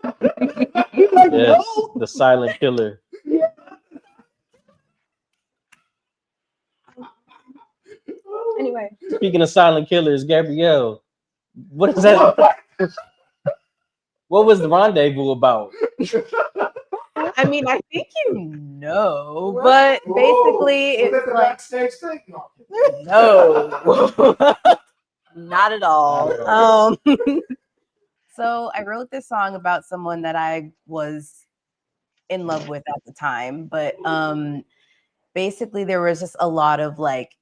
no. the silent killer. Anyway. Speaking of silent killers, Gabrielle, what is that? What was the rendezvous about? I mean, I think you know, but basically it's like backstage thing. no, not at all. So I wrote this song about someone that I was in love with at the time, but basically there was just a lot of like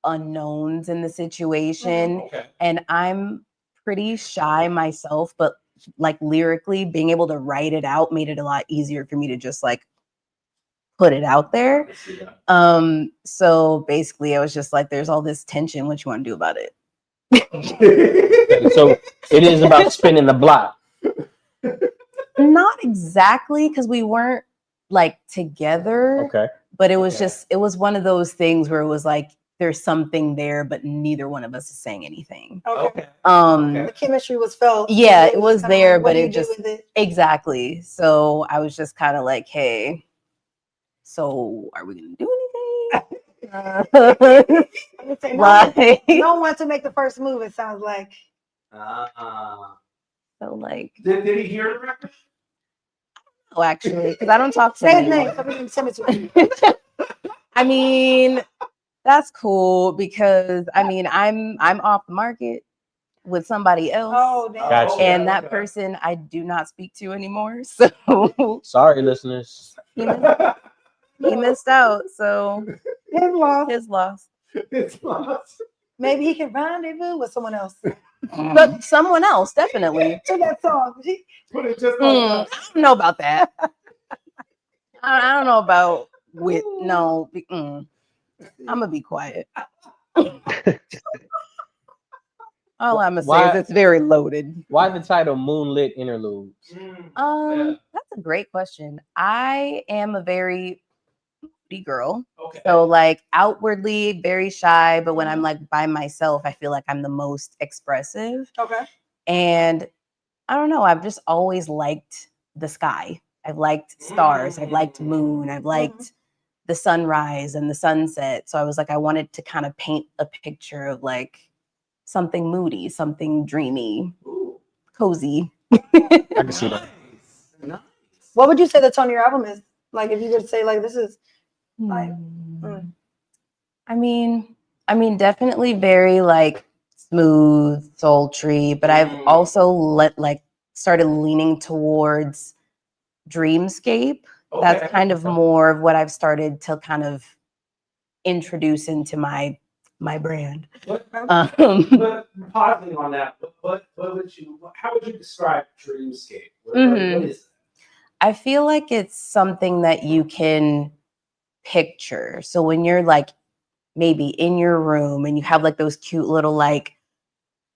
unknowns in the situation, and I'm pretty shy myself, but like lyrically being able to write it out made it a lot easier for me to just like put it out there. So basically I was just like, there's all this tension, what you want to do about it? So it is about spinning the block. Not exactly, because we weren't like together. Okay. But it was just, it was one of those things where it was like, there's something there, but neither one of us is saying anything. Okay. The chemistry was felt. Yeah, it was there, like, what but do you it do just with it? exactly. So I was just kind of like, hey, so are we gonna do anything? I would say Like- no one wants to make the first move. It sounds like. So like, Did he hear the record? oh, actually, because I don't talk to Say him his name. anymore. Somebody send it to him. I mean, that's cool because I mean, I'm off the market with somebody else. Oh, damn. Gotcha. And that person I do not speak to anymore. So Sorry, listeners. he missed out. So His loss. his loss. It's lost. Maybe he can rendezvous with someone else. But someone else, definitely. To that song. Put it just I don't know about that. I don't know about with no. I'm gonna be quiet. All I'm gonna say is it's very loaded. Why the title Moonlit Interludes? That's a great question. I am a very moody girl. So like outwardly very shy, but when I'm like by myself, I feel like I'm the most expressive. Okay. And I don't know, I've just always liked the sky. I've liked stars, I've liked moon, I've liked the sunrise and the sunset. So I was like, I wanted to kind of paint a picture of like something moody, something dreamy, cozy. I can see that. What would you say the tone of your album is? Like, if you would say, like, this is like. I mean, definitely very like smooth, sultry, but I've also started leaning towards dreamscape. That's kind of more of what I've started to kind of introduce into my brand. But pausing on that, how would you describe dreamscape? What is it? I feel like it's something that you can picture. So when you're like maybe in your room and you have like those cute little like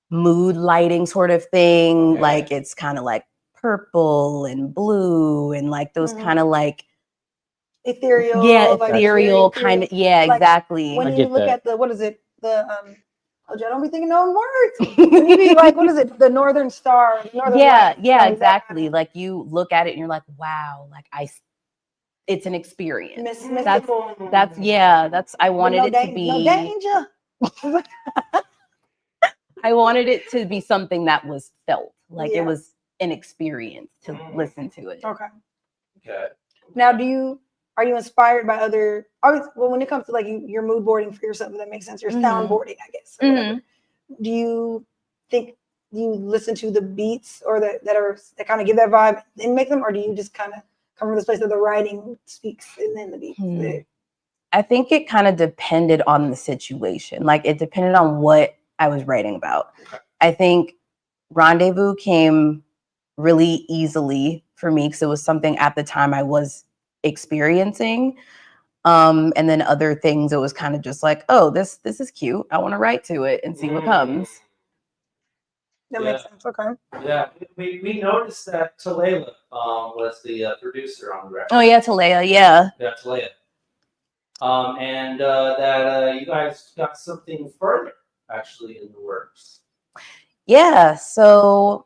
mood lighting sort of thing, like it's kind of like purple and blue and like those kind of like ethereal. Ethereal kind of, like, exactly. When you look at the, what is it? I don't be thinking no words. Maybe like, what is it? The Northern Star. Northern Lights, like exactly. Like you look at it and you're like, wow, like it's an experience. Mystical. That's I wanted no it to be no danger. I wanted it to be something that was felt, like Yeah. it was an experience to listen to it. Okay. Okay. Now, are you inspired by other? Well, when it comes to like your mood boarding for yourself, if that makes sense. Your soundboarding, I guess. Or whatever. Do you think you listen to the beats or that kind of give that vibe and make them, or do you just kind of come from this place that the writing speaks and then the beats? I think it kind of depended on the situation. Like it depended on what I was writing about. I think Rendezvous came really easily for me because it was something at the time I was experiencing. And then other things, it was kind of just like, oh, this is cute. I want to write to it and see what comes. That makes sense. Okay. Yeah, we noticed that Talayla was the producer on the record. Oh yeah, Talea, yeah. Yeah, Talayla. And that you guys got something further actually in the works. Yeah, so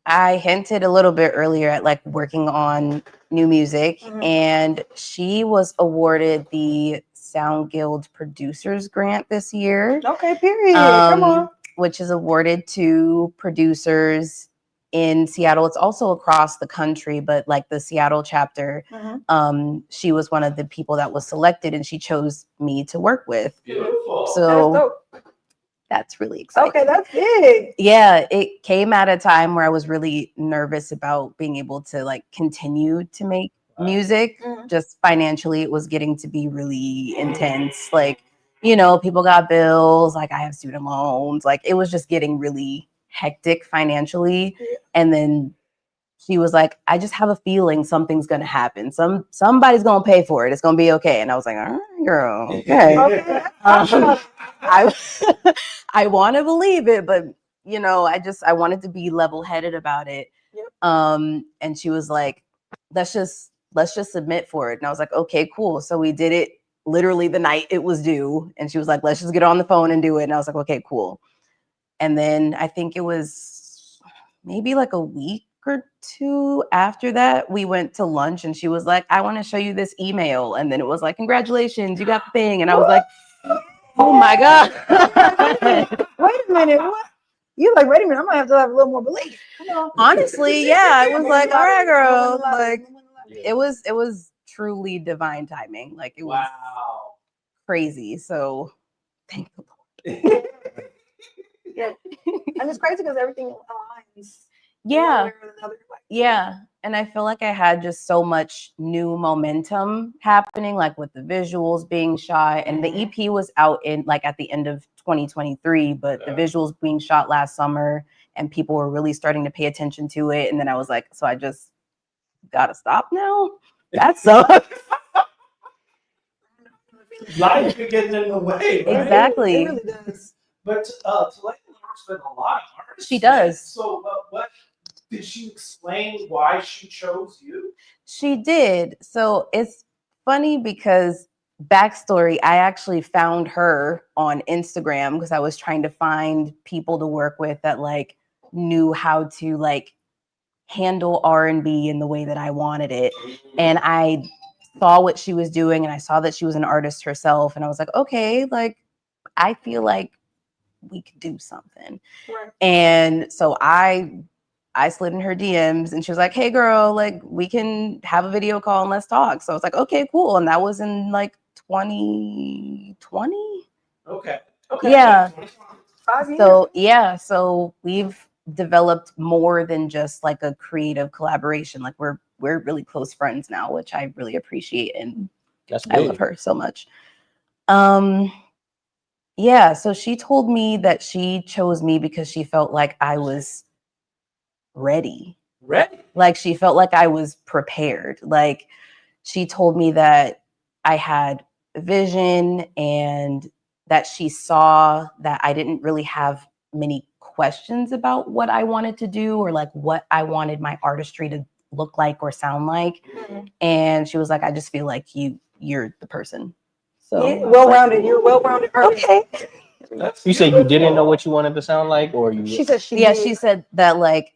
I hinted a little bit earlier at like working on new music, and she was awarded the Sound Guild Producers Grant this year. Okay, period. Come on. Which is awarded to producers in Seattle. It's also across the country, but like the Seattle chapter, she was one of the people that was selected, and she chose me to work with. Beautiful. So that's really exciting. Okay, that's big. Yeah, it came at a time where I was really nervous about being able to like continue to make music. Just financially, it was getting to be really intense. Like, you know, people got bills, like I have student loans, like it was just getting really hectic financially. And then she was like, I just have a feeling something's gonna happen. Somebody's gonna pay for it. It's gonna be okay. And I was like, all right, girl, okay. I want to believe it, but you know, I wanted to be level-headed about it. And she was like, let's just submit for it. And I was like, okay, cool. So we did it literally the night it was due. And she was like, let's just get on the phone and do it. And I was like, okay, cool. And then I think it was maybe like a week or two after that, we went to lunch and she was like, I want to show you this email. And then it was like, congratulations, you got the thing. And I was like, oh my God. Wait a minute. What? You like, wait a minute, I'm gonna have to have a little more belief. Come on. Honestly, yeah. I was like, all right, girl. Like it was truly divine timing. Like it was crazy. So thank the Lord. Yeah. And it's crazy because everything aligns. Yeah. Yeah. And I feel like I had just so much new momentum happening, like with the visuals being shot. And the EP was out in like at the end of 2023, but the visuals being shot last summer and people were really starting to pay attention to it. And then I was like, so I just gotta stop now? That sucks. Life could get in the way, right? Exactly. It really does. But Talayla works with a lot of artists. She does. So what did she explain why she chose you? She did. So it's funny because backstory, I actually found her on Instagram because I was trying to find people to work with that like knew how to like handle R&B in the way that I wanted it. And I saw what she was doing and I saw that she was an artist herself. And I was like, okay, like I feel like we could do something. Right. And so I slid in her DMs and she was like, hey girl, like we can have a video call and let's talk. So I was like, okay, cool. And that was in like 2020. Okay. Yeah. 5 years. So yeah, so we've developed more than just like a creative collaboration. Like we're really close friends now, which I really appreciate. And I love her so much. Yeah, so she told me that she chose me because she felt like I was ready. Like she felt like I was prepared. Like she told me that I had vision and that she saw that I didn't really have many questions about what I wanted to do or like what I wanted my artistry to look like or sound like. And she was like, I just feel like you're the person. So yeah, well-rounded. You're well-rounded. Okay. You said you didn't know what you wanted to sound like, or you? She said she Yeah, did. she said that like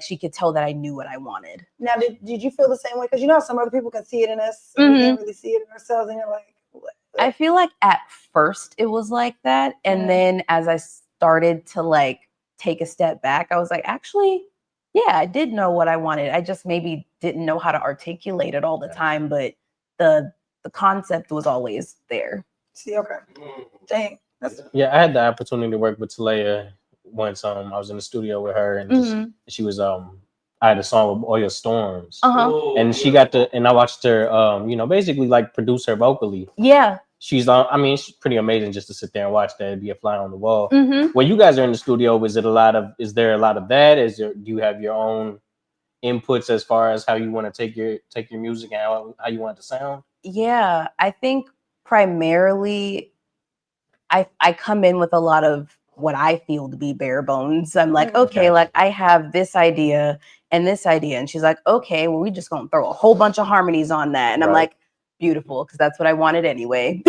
she could tell that I knew what I wanted. Now, did you feel the same way? Because you know some other people can see it in us, and we can't really see it in ourselves, and you're like, what? I feel like at first it was like that, and then as I started to like take a step back, I was like, actually, yeah, I did know what I wanted. I just maybe didn't know how to articulate it all the time, but the concept was always there. See, okay, dang. Yeah, I had the opportunity to work with Talaya once. I was in the studio with her, and just, she was I had a song with Oil Storms, and she got to, and I watched her, basically like produce her vocally. Yeah, she's I mean, she's pretty amazing just to sit there and watch that. It'd be a fly on the wall. Mhm. When you guys are in the studio, is there a lot of that? Do you have your own inputs as far as how you want to take your music and how you want it to sound? Yeah, I think primarily I come in with a lot of what I feel to be bare bones. I'm like, okay, like I have this idea and this idea. And she's like, okay, well, we just gonna throw a whole bunch of harmonies on that. And I'm like, beautiful, because that's what I wanted anyway.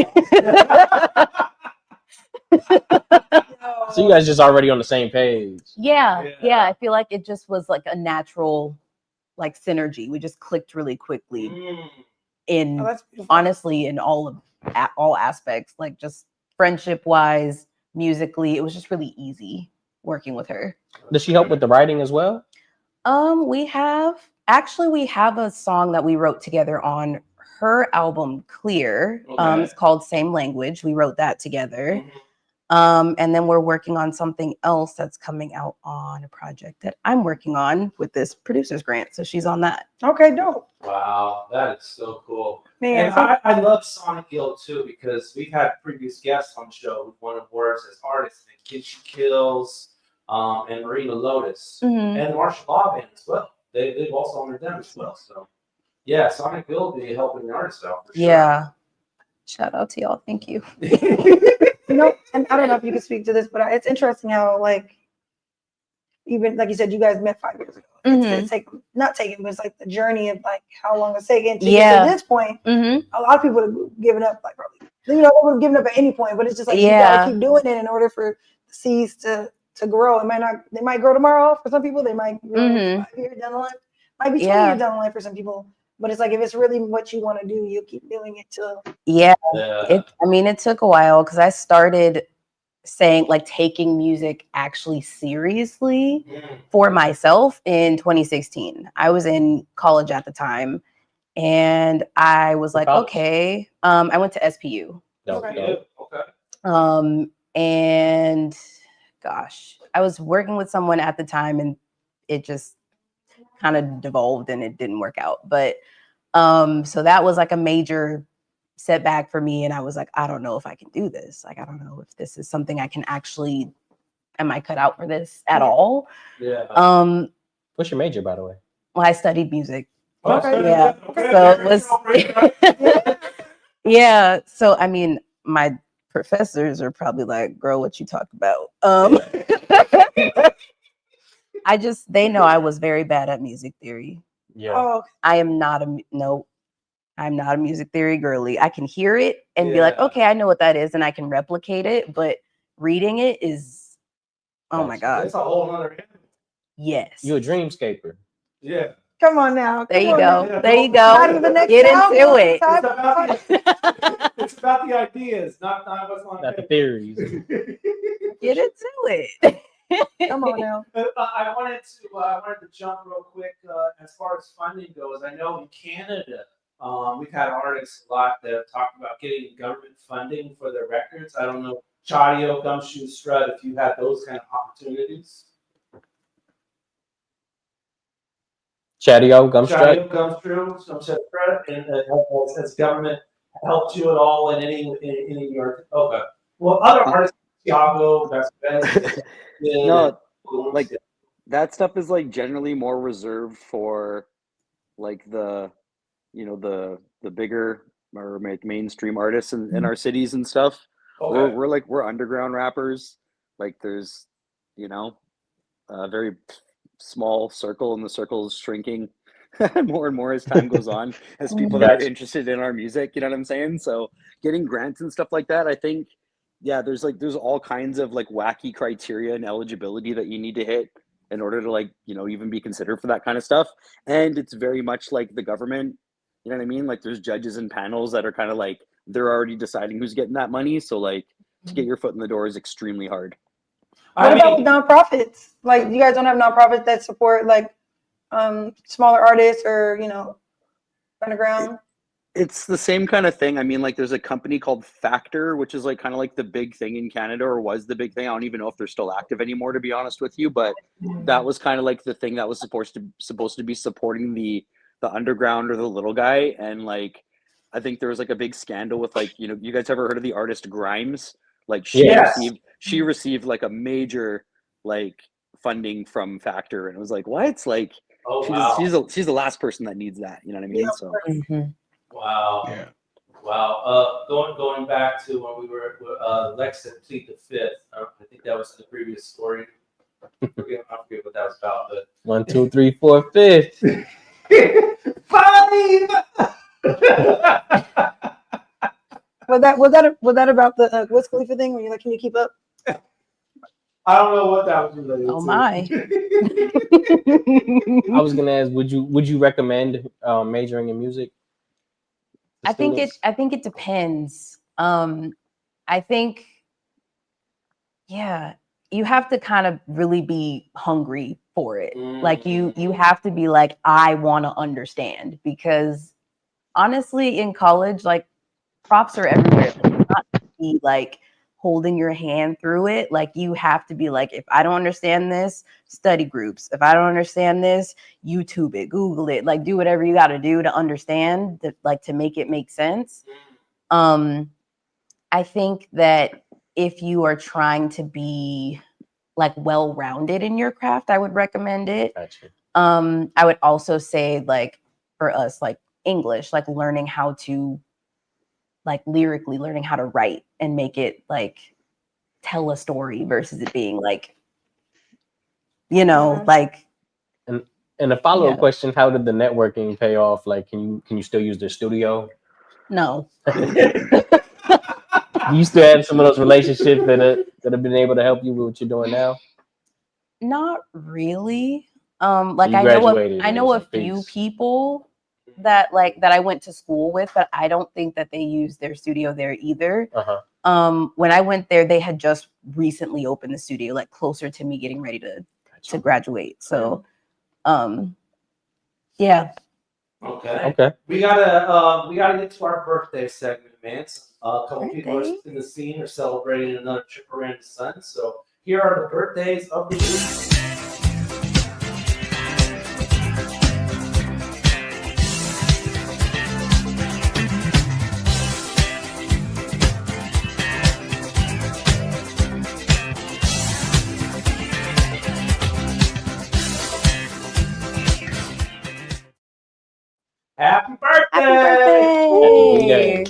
So you guys just already on the same page. Yeah. I feel like it just was like a natural like synergy. We just clicked really quickly in honestly in all aspects, like just friendship wise, musically. It was just really easy working with her. Does she help with the writing as well? We have a song that we wrote together on her album Clear. It's called Same Language. We wrote that together. And then we're working on something else that's coming out on a project that I'm working on with this producer's grant. So she's on that. Okay, dope. Wow, that is so cool. Man, and I love Sonic Guild too, because we've had previous guests on the show who've won awards as artists, like Kid She Kills, and Marina Lotus, and the Martial Law Band as well. They've also honored them as well. So yeah, Sonic Guild be helping the artists out for sure. Yeah. Shout out to y'all. Thank you. And I don't know if you can speak to this, but it's interesting how, like, even like you said, you guys met 5 years ago. It's not taken, but it's like the journey of like how long it's taken to get to this point. A lot of people have given up, like probably, they would have given up at any point, but it's just like you gotta keep doing it in order for the seeds to grow. They might grow tomorrow for some people, they might grow 5 years down the line, might be 20 years down the line for some people. But it's like if it's really what you want to do, you'll keep doing it till. It took a while because I started saying like taking music actually seriously for myself in 2016. I was in college at the time, and I was like, okay. I went to SPU. And gosh, I was working with someone at the time, and it just kind of devolved and it didn't work out. But so that was like a major setback for me, and I was like, I don't know if I can do this. Like, I don't know if this is something I can actually, am I cut out for this at all? What's your major, by the way? Well, I studied music. So it was yeah. So I mean, my professors are probably like, girl, what you talk about? They know I was very bad at music theory. I'm not a music theory girly. I can hear it and be like, okay, I know what that is, and I can replicate it, but reading it is, oh my God. It's a whole other. Yes. You're a dreamscaper. Yeah. Come on now. There you go. Get into it. It's about the ideas, not what's on the theories. Get into it. Come on now. I wanted to jump real quick as far as funding goes. I know in Canada, we've had artists a lot that have talked about getting government funding for their records. I don't know, Chadio, Gumshoe Strut, if you had those kind of opportunities. Chadio, Gumshoe Strut, and has government helped you at all in any of your? Okay. Well, other artists, Thiago, Best. No, like that stuff is like generally more reserved for like the bigger or mainstream artists in our cities and stuff. We're underground rappers. Like there's a very small circle, and the circle is shrinking more and more as time goes on, as people that are interested in our music, you know what I'm saying? So getting grants and stuff like that, I think there's all kinds of like wacky criteria and eligibility that you need to hit in order to like, even be considered for that kind of stuff. And it's very much like the government, you know what I mean? Like there's judges and panels that are kind of like, they're already deciding who's getting that money. So like to get your foot in the door is extremely hard. What about with nonprofits? Like, you guys don't have nonprofits that support like smaller artists or underground? It's the same kind of thing. I mean, like there's a company called Factor, which is like kind of like the big thing in Canada, or was the big thing. I don't even know if they're still active anymore, to be honest with you. But that was kind of like the thing that was supposed to be supporting the underground or the little guy. And like, I think there was like a big scandal with like, you guys ever heard of the artist Grimes? Like she received like a major like funding from Factor, and it was like, what? It's like, she's the last person that needs that. You know what I mean? So. Wow. Yeah. Wow. Going back to when we were Lex had plead the fifth. I think that was in the previous story. I forget what that was about, but 1, 2, 3, 4, 5th. 5. Was that about the Wiz Khalifa thing where you're like, can you keep up? I don't know what that was related Oh to. my. I was gonna ask, would you recommend majoring in music? I think it depends. I think, yeah, you have to kind of really be hungry for it. Like you have to be like, I want to understand, because honestly, in college, like props are everywhere. Like, not to be like holding your hand through it. Like you have to be like, if I don't understand this, study groups. If I don't understand this, YouTube it, Google it, like do whatever you got to do to understand that, like to make it make sense. I think that if you are trying to be like well-rounded in your craft, I would recommend it. Gotcha. I would also say, like for us, like English, like learning how to like lyrically learning how to write and make it like tell a story versus it being like, like. And a follow-up question, how did the networking pay off? Like, can you still use their studio? No. Do you still have some of those relationships that have been able to help you with what you're doing now? Not really. Like You I know a few people that I went to school with, but I don't think that they use their studio there either. When I went there, they had just recently opened the studio, like closer to me getting ready to graduate. So, yeah. Okay. We gotta get to our birthday segment, man. A couple people in the scene are celebrating another trip around the sun. So here are the birthdays of the week. Happy birthday! Happy birthday!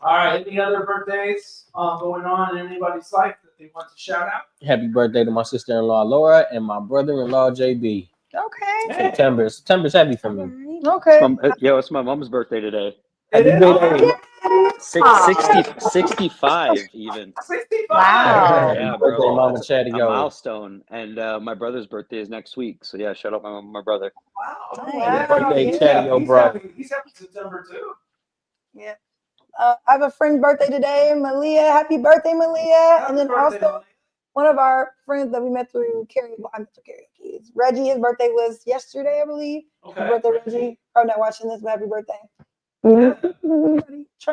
All right, any other birthdays going on in anybody's life that they want to shout out? Happy birthday to my sister-in-law Laura and my brother-in-law JB. Okay. September's happy for me. Okay. It's my mom's birthday today. Happy birthday. 65 even. 65. Wow. Yeah, Birthday, bro. Mama That's Chadio. a milestone. And my brother's birthday is next week. So yeah, shout out my mom and my brother. Wow. Birthday, Chadio, bro. He's happy September too. Yeah. I have a friend's birthday today, Malia. Happy birthday, Malia. And then also one of our friends that we met through karaoke is Reggie. His birthday was yesterday, I believe. Okay. Happy birthday, Reggie. Probably not watching this, but happy birthday. Trying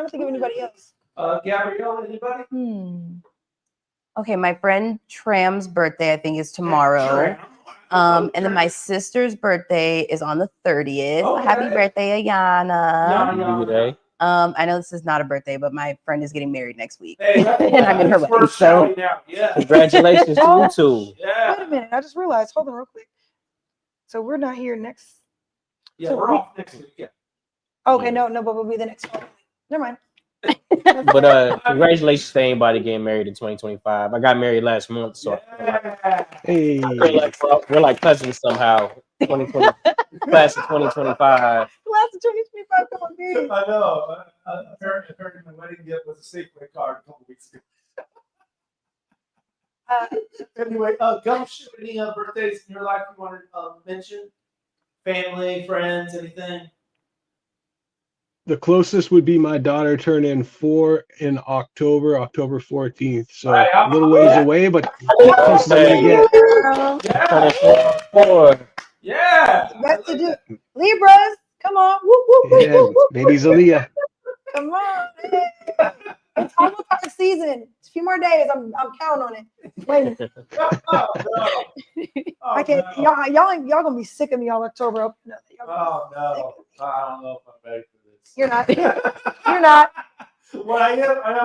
to think of anybody else. Gabrielle, anybody? Okay, my friend Tram's birthday, I think, is tomorrow. And then my sister's birthday is on the 30th. Okay. Happy birthday, Ayana. Yeah. I know this is not a birthday, but my friend is getting married next week. Hey, and I'm in her wedding. So congratulations to you two. Yeah. Wait a minute. I just realized. Hold on real quick. So we're not here next. Yeah, so we're off next week. Yeah. Okay, no, but we'll be the next one. Never mind. But congratulations to anybody getting married in 2025. I got married last month, so Hey. we're like cousins somehow. 2020 class of 2025. Class of 2025 coming married. I know. Apparently my wedding gift was a Safeway card a couple weeks ago. Anyway, Gumshoe, any birthdays in your life you want to mention? Family, friends, anything? The closest would be my daughter turning 4 in October 14th. So Right, a little ways away, but close I'm gonna get. Yeah. 4. Yeah. Best to do. Libras, come on. Woo, woo, woo, Yeah, woo. baby's Aaliyah. Come on. It's almost our season. It's a few more days. I'm counting on it. Wait. I can't. Y'all gonna be sick of me all October. Oh no! I don't know if I'm ready for this. You're not. You're not. What I am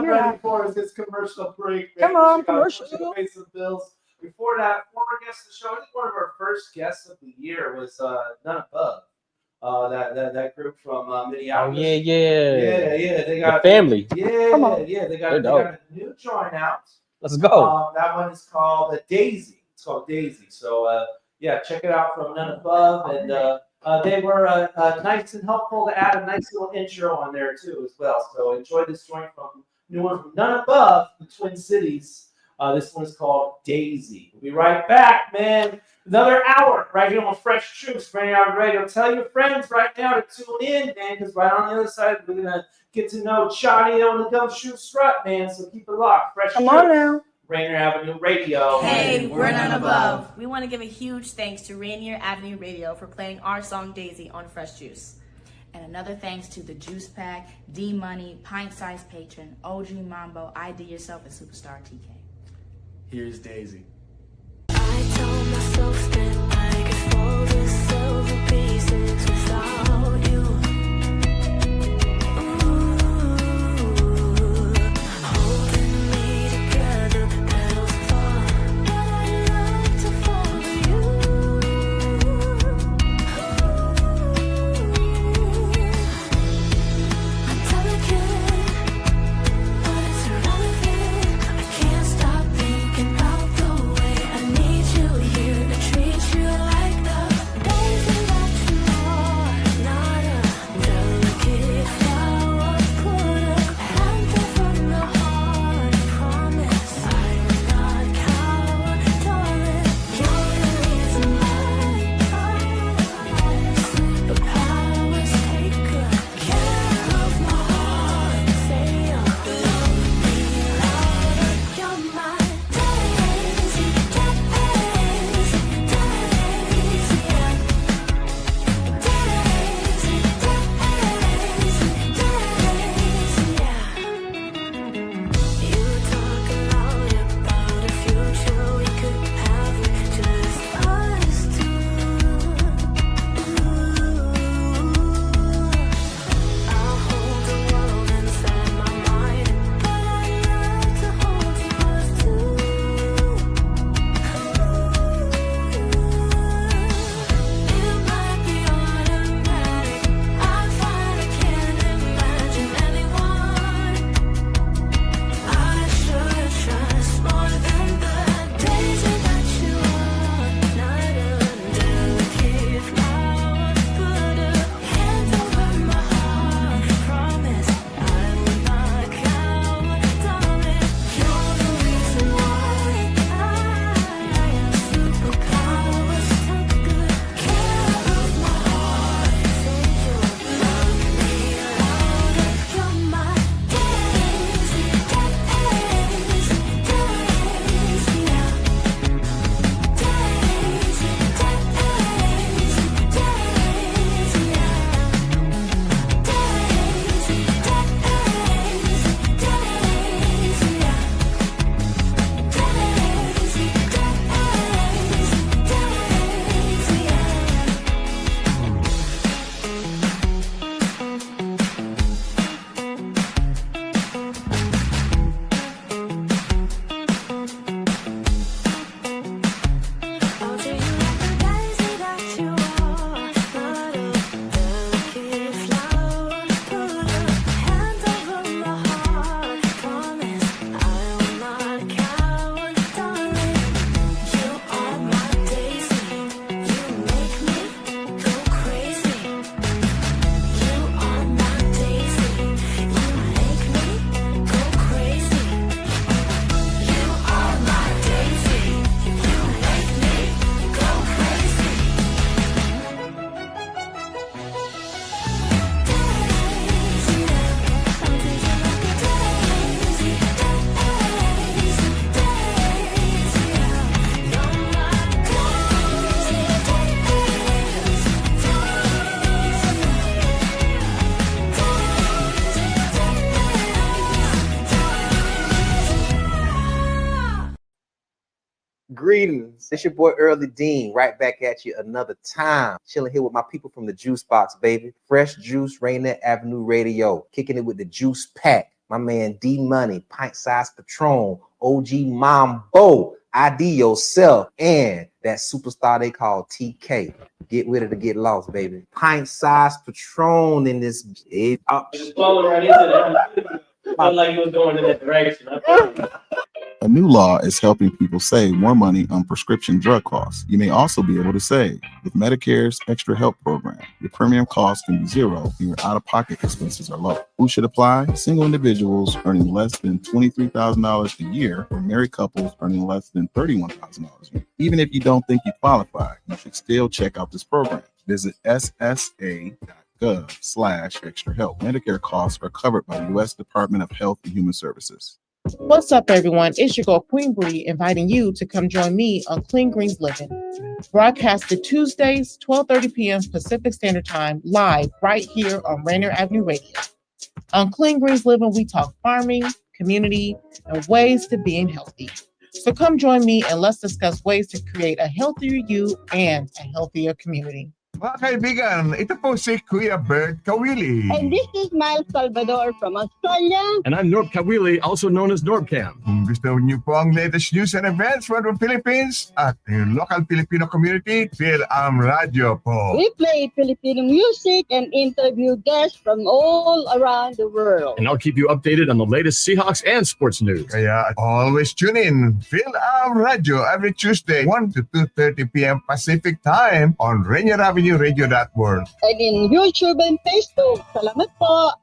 You're ready not. for is this commercial break. Man. Come on, We gotta commercial. pay some bills. Before that, former guest of the show. I think one of our first guests of the year was None Above. That group from Minneapolis. Oh yeah. They got the family. They got a new joint out. Let's go. That one is called Daisy. It's called Daisy. So check it out from None Above, and they were nice and helpful to add a nice little intro on there too as well. So enjoy this joint from new one from None Above, the Twin Cities. This one is called Daisy. We'll be right back, man. Another hour right here on Fresh Juice, Rainier Avenue Radio. Tell your friends right now to tune in, man, because right on the other side, we're going to get to know Chadio The Gumshoe Strut, man. So keep it locked. Fresh Come Juice, on now. Rainier Avenue Radio. Hey, we're None Above. We want to give a huge thanks to Rainier Avenue Radio for playing our song Daisy on Fresh Juice. And another thanks to the Juice Pack, D Money, Pint Size Patron, OG Mambo, ID Yourself, and Superstar TK. Here's Daisy. I told myself that I could fold this over pieces without you. Holding me together, petals fall, but I love to follow you. I'm delicate, but it's irrelevant. I can't stop thinking about the way I need you here to treat you like the Greetings. It's your boy Early Dean, right back at you another time. Chilling here with my people from the Juice Box, baby. Fresh Juice, Rainier Avenue Radio. Kicking it with the Juice Pack. My man D Money, Pint Size Patron, OG Mambo, ID Yourself, and that superstar they call TK. Get with it or get lost, baby. Pint Size Patron in this. Just flowing right into that. Felt like you was going in that direction. A new law is helping people save more money on prescription drug costs. You may also be able to save with Medicare's Extra Help program. Your premium cost can be zero and your out-of-pocket expenses are low. Who should apply? Single individuals earning less than $23,000 a year or married couples earning less than $31,000 a year. Even if you don't think you qualify, you should still check out this program. Visit ssa.gov/extra help. Medicare costs are covered by the U.S. Department of Health and Human Services. What's up, everyone? It's your girl, Queen Bree, inviting you to come join me on Clean Greens Living. Broadcasted Tuesdays, 12:30 p.m. Pacific Standard Time, live right here on Rainier Avenue Radio. On Clean Greens Living, we talk farming, community, and ways to being healthy. So come join me and let's discuss ways to create a healthier you and a healthier community. Mga kaibigan, ito po si Kuya Bert Kawili. And this is Miles Salvador from Australia. And I'm Norb Kawili, also known as Norbcam. Kung gusto niyo po ang latest news and events from the Philippines at yung local Filipino community, feel Radio po. We play Filipino music and interview guests from all around the world. And I'll keep you updated on the latest Seahawks and sports news. Kaya always tune in. Feel Radio every Tuesday, 1 to 2:30 p.m. Pacific Time on Rainier Avenue Radio.world. And in YouTube and Facebook. Salamat po.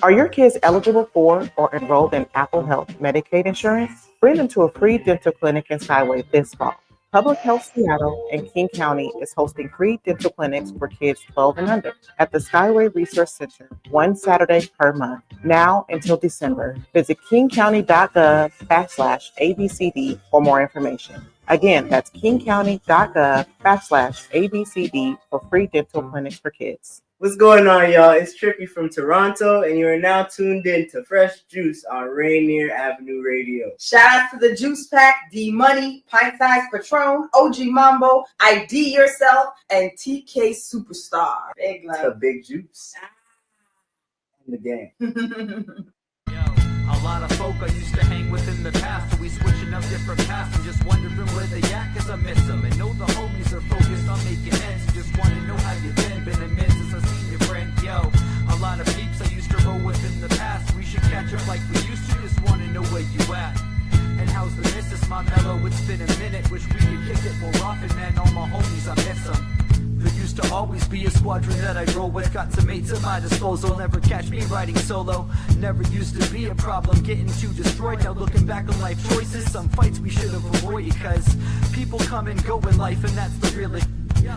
Are your kids eligible for or enrolled in Apple Health Medicaid insurance? Bring them to a free dental clinic in Skyway this fall. Public Health Seattle and King County is hosting free dental clinics for kids 12 and under at the Skyway Resource Center, one Saturday per month, now until December. Visit kingcounty.gov/ABCD for more information. Again, that's kingcounty.gov/ABCD for free dental clinics for kids. What's going on, y'all? It's Trippy from Toronto, and you are now tuned in to Fresh Juice on Rainier Avenue Radio. Shout out to the Juice Pack, D Money, Pint Size Patron, OG Mambo, ID Yourself, and TK Superstar. Big love. The Big Juice. In the game. A lot of folk I used to hang with in the past, so we switching up different paths and just wondering where they at, cause I miss them. And know the homies are focused on making ends, just wanna know how you been a minute since I seen your friend. Yo, a lot of peeps I used to roll with in the past, we should catch up like we used to, just wanna know where you at. And how's the missus, my mellow? It's been a minute, wish we could kick it more often, man. All my homies, I miss them. There used to always be a squadron that I'd roll with. Got some mates at my disposal. Never catch me riding solo. Never used to be a problem getting too destroyed. Now looking back on life choices, some fights we should have avoided. Cause people come and go in life, and that's the real it.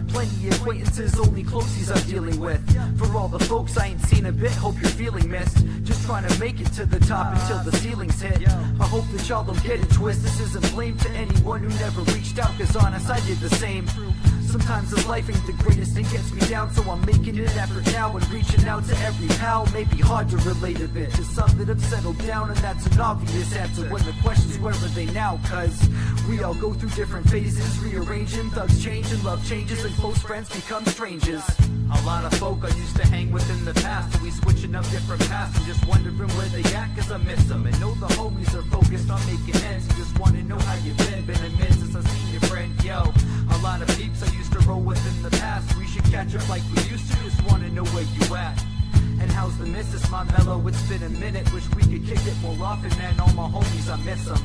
Plenty of acquaintances, only closies I'm dealing with. For all the folks I ain't seen a bit, hope you're feeling missed. Just trying to make it to the top until the ceiling's hit. I hope that y'all don't get it twisted. This isn't blame to anyone who never reached out, cause honest, I did the same. Sometimes this life ain't the greatest and gets me down, so I'm making an effort now and reaching out to every pal. Maybe hard to relate a bit to some that have settled down, and that's an obvious answer when the question's where are they now, cause we all go through different phases, rearranging, thugs change and love changes and close friends become strangers. A lot of folk I used to hang with in the past, so we switching up different paths and just wondering where they at, cause I miss them. And know the homies are focused on making ends and just wanna know how you been a minute since I seen your friend. Yo, a lot of peeps I used to roll with in the past, we should catch up like we used to, just wanna know where you at. And how's the missus, my mellow? It's been a minute, wish we could kick it more often, man. All my homies, I miss them.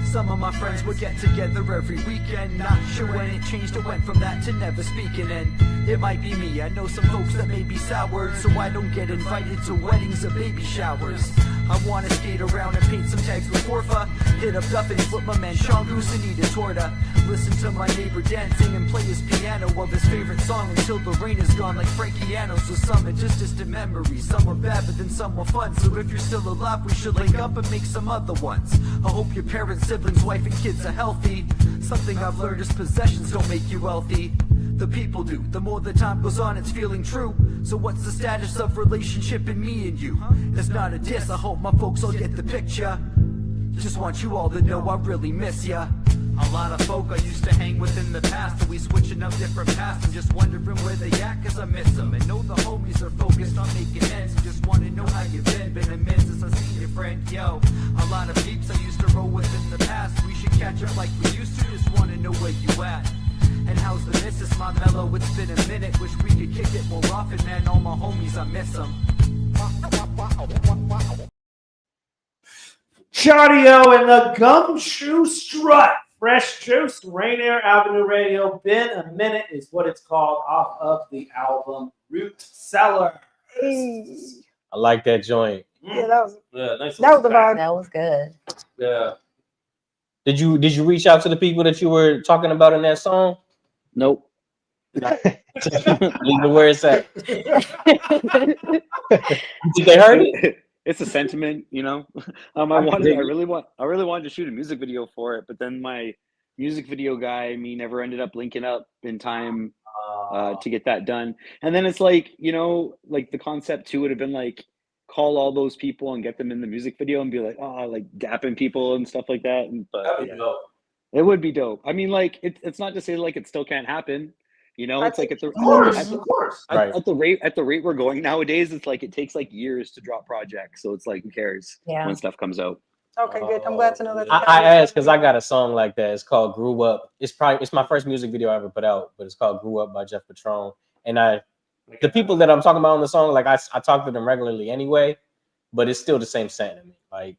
Some of my friends would get together every weekend. Not sure when it changed, it went from that to never speaking. And it might be me, I know some folks that may be soured, so I don't get invited to weddings or baby showers. I wanna skate around and paint some tags with Orpha. Hit up Duff and flip my man Sean Goose and eat a torta. Listen to my neighbor dancing and play his piano of his favorite song until the rain is gone like Frankiano. So some are just distant memories, some were bad but then some were fun. So if you're still alive, we should link up and make some other ones. I hope your parents, siblings, wife and kids are healthy. Something I've learned is possessions don't make you wealthy. The people do. The more the time goes on, it's feeling true. So what's the status of relationship in me and you? It's not a diss, I hope my folks all get the picture. Just want you all to know I really miss ya. A lot of folk I used to hang with in the past, and we switching up different paths. I'm just wondering where they at, cause I miss them. And know the homies are focused on making ends, and just wanna know how you been. Been a minute since I seen your friend, yo. A lot of peeps I used to roll with in the past. We should catch up like we used to, just wanna know where you at. And how's the missus, my mellow? It's been a minute, wish we could kick it more often, man. All my homies, I miss them. Chadio and the Gumshoe Strut. Fresh Juice, Rainier Avenue Radio. Been a Minute is what it's called, off of the album Root Cellar. I like that joint. Yeah, that was nice. that was the vibe. That was good. Yeah. Did you reach out to the people that you were talking about in that song? Nope. Leave it where it's at. Did they heard it? It's a sentiment, you know. I really wanted to shoot a music video for it, but then my music video guy, never ended up linking up in time to get that done. And then it's like, you know, like the concept too would have been like call all those people and get them in the music video and be like, oh, like dapping people and stuff like that. But That'd be dope. It would be dope. I mean, like it's not to say like it still can't happen. You know, it's like at the rate we're going nowadays, it's like it takes like years to drop projects. So it's like, who cares when stuff comes out? Okay, good. I'm glad to know that. I asked because I got a song like that. It's called "Grew Up." It's my first music video I ever put out, but it's called "Grew Up" by Jeff Patron. And the people that I'm talking about on the song, like I talk to them regularly anyway, but it's still the same sentiment. Like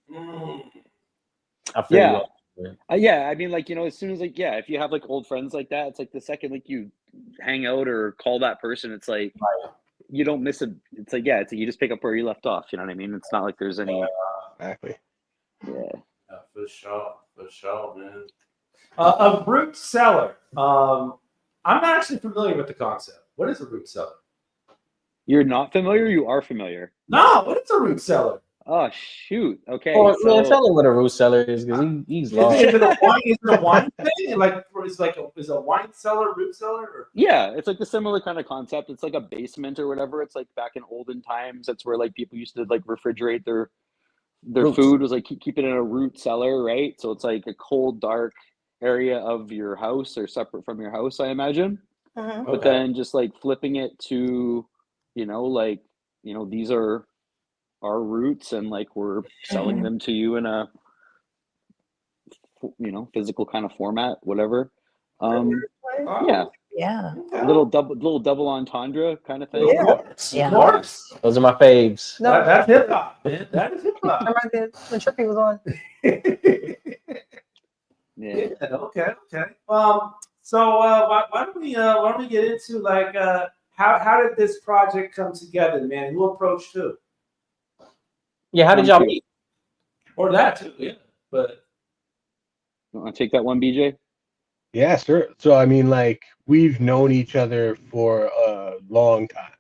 I feel yeah. I mean, like, you know, as soon as like if you have like old friends like that, it's like the second like you hang out or call that person, it's like you don't miss it. It's like you just pick up where you left off. You know what I mean? It's not like there's any exactly. Yeah, for sure, man. A root cellar. I'm not actually familiar with the concept. What is a root cellar? You're not familiar? You are familiar. No, what is a root cellar? Oh shoot. Okay. Oh, man, tell him what a root cellar is, because he's lost. Is it a wine thing? Like, is a wine cellar root cellar? Or? Yeah, it's like a similar kind of concept. It's like a basement or whatever. It's like back in olden times. That's where like people used to like refrigerate their food, was like keep it in a root cellar, right? So it's like a cold, dark area of your house or separate from your house, I imagine. But then just like flipping it to, you know, like, you know, these are our roots and like we're selling them to you in a, you know, physical kind of format, whatever. Yeah. A little double entendre kind of thing. Of course. Those are my faves. No, that's hip hop, man. That is hip hop. Remember when Trippy was on? Yeah. Okay. So why don't we get into like how did this project come together, man? Who approached who? Yeah, how did y'all meet? Or that too, yeah. But you want to take that one, BJ? Yeah, sure. So I mean, like, we've known each other for a long time.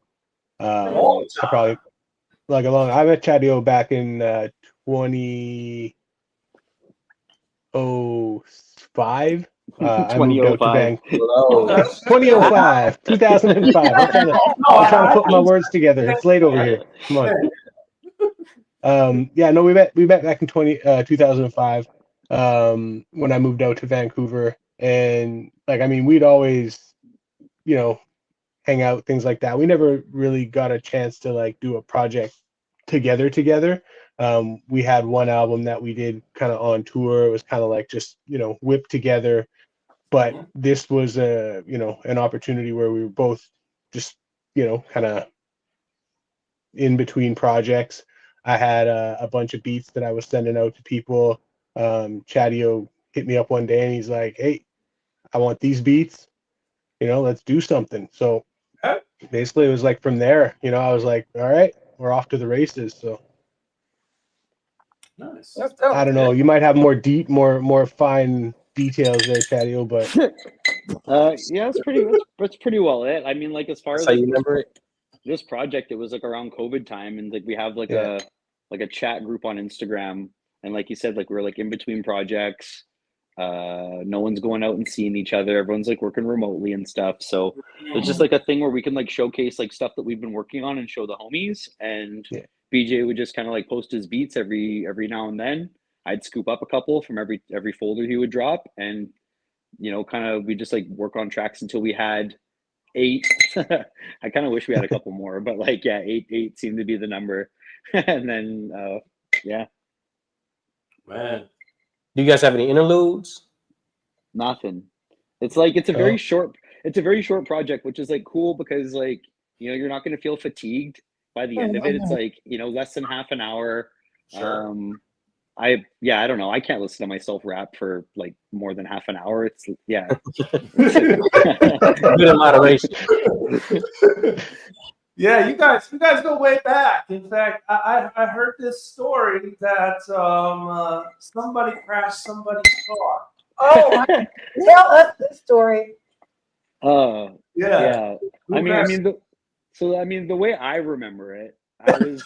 I met Chadio back in 2005. I moved out to Vancouver. 2005, 2005. I'm trying to put my words together. It's late over here. Come on. We met back in 2005 when I moved out to Vancouver. And like, I mean, we'd always, you know, hang out, things like that. We never really got a chance to like do a project together. We had one album that we did kind of on tour. It was kind of like just, you know, whipped together. But this was an opportunity where we were both just, you know, kind of in between projects. I had a bunch of beats that I was sending out to people. Chadio hit me up one day and he's like, "Hey, I want these beats, you know, let's do something." So basically it was like from there, you know, I was like, all right, we're off to the races. So nice. I don't know, you might have more fine details there, Chadio, but yeah, it's pretty well it. I mean, like, as far as you remember it? This project, it was like around COVID time, and like we have like a chat group on Instagram, and like you said, like we're like in between projects. No one's going out and seeing each other. Everyone's like working remotely and stuff. So it's just like a thing where we can like showcase like stuff that we've been working on and show the homies. And BJ would just kind of like post his beats every now and then. I'd scoop up a couple from every folder he would drop, and kind of we just like work on tracks until we had 8. I kind of wish we had a couple more, but like, yeah, 8 seemed to be the number. And then, yeah. Man. Do you guys have any interludes? Nothing. It's like, it's a very short project, which is like cool because like, you're not going to feel fatigued by the end of it. It's like, less than half an hour. Sure. I don't know. I can't listen to myself rap for like more than half an hour. It's yeah. Good in moderation. Yeah, you guys go way back. In fact, I heard this story that somebody crashed somebody's car. Oh, tell us the story. Yeah. I mean, the way I remember it, I was.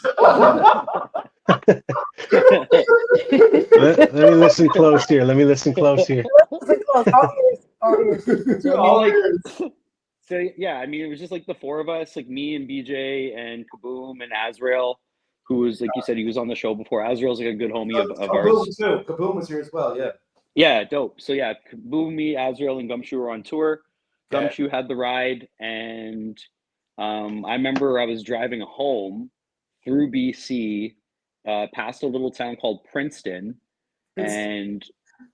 Let me listen close here. Listen close. All ears. So yeah, I mean, it was just like the 4 of us, like me and BJ and Kaboom and Azrael, who was, like you said, he was on the show before. Azrael's like a good homie of ours. Kaboom was here as well, yeah. Yeah, dope. So yeah, Kaboom, me, Azrael, and Gumshoe were on tour. Gumshoe had the ride, and I remember I was driving home through BC, past a little town called Princeton, and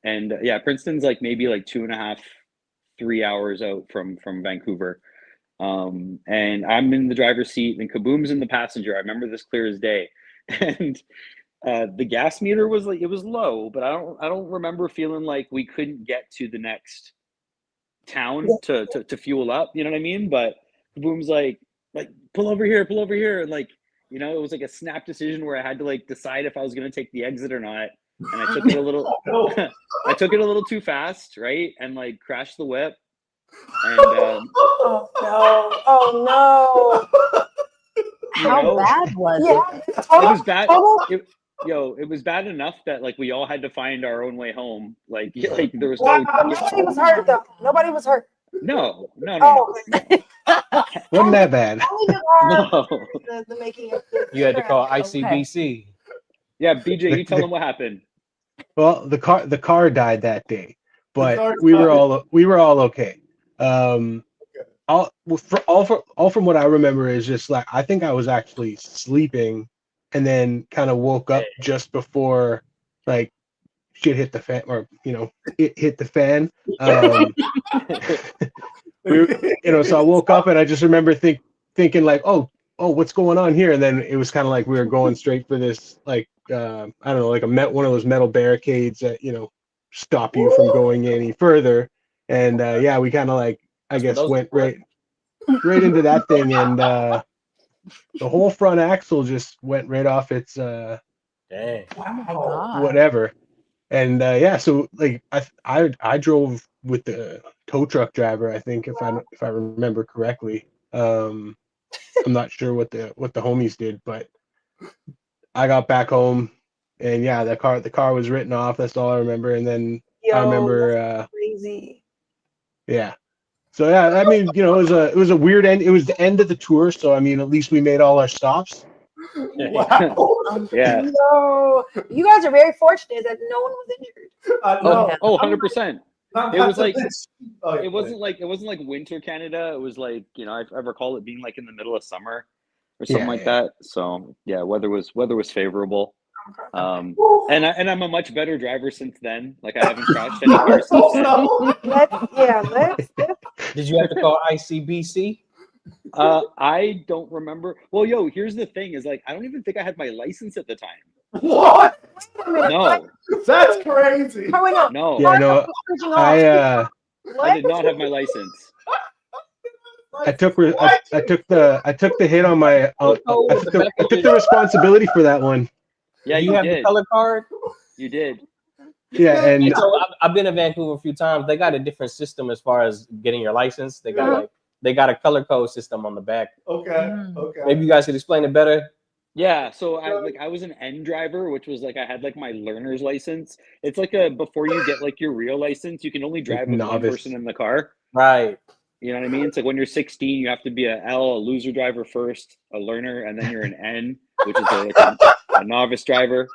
yeah, Princeton's like maybe like 2.5, 3 hours out from Vancouver, and I'm in the driver's seat, and Kaboom's in the passenger. I remember this clear as day, and the gas meter was like, it was low, but I don't remember feeling like we couldn't get to the next town to fuel up. You know what I mean? But Kaboom's like pull over here, and like. It was like a snap decision where I had to like decide if I was going to take the exit or not. And I took it a little, I took it a little too fast, right? And like crashed the whip. And oh no! How bad was it? It was bad. It was bad enough that like we all had to find our own way home. Like there was nobody was hurt though. Nobody was hurt. No. Wasn't that bad? No. The making of You had to call ICBC. Yeah, BJ, you tell them what happened. Well, the car died that day, but we were all okay. All from what I remember is just like, I think I was actually sleeping, and then kind of woke up just before like shit hit the fan, or it hit the fan. So I woke up and I just remember thinking like, oh, what's going on here? And then it was kind of like we were going straight for this, like, I don't know, like one of those metal barricades that, stop you from going any further. And yeah, we kind of like, I guess, went right into that thing, and the whole front axle just went right off its dang. Whatever. And yeah, so like I drove with the tow truck driver, I think, if I remember correctly. I'm not sure what the homies did, but I got back home, and yeah, the car was written off. That's all I remember. And then I remember crazy. Yeah. So yeah, I mean, it was a weird end. It was the end of the tour, so I mean, at least we made all our stops. Wow. Yeah. No, you guys are very fortunate that no one was injured. 100%. It was like it wasn't like winter Canada. It was like, I recall it being like in the middle of summer or something like that. So yeah, weather was favorable. And I'm a much better driver since then. Like, I haven't crashed any cars since then. Did you have to call ICBC? I don't remember. Well, here's the thing: is like I don't even think I had my license at the time. What? No, that's crazy. No. Yeah, no. I did not have my license. I took the hit on my. I took the responsibility for that one. Yeah, you have the color card. You did. Yeah, and so I've been to Vancouver a few times. They got a different system as far as getting your license. They got they got a color code system on the back. Okay. Maybe you guys could explain it better. Yeah, so I was an N driver, which was like I had like my learner's license. It's like before you get like your real license, you can only drive with one person in the car. Right. You know what I mean? It's like when you're 16, you have to be a loser driver first, a learner, and then you're an N, which is a novice driver.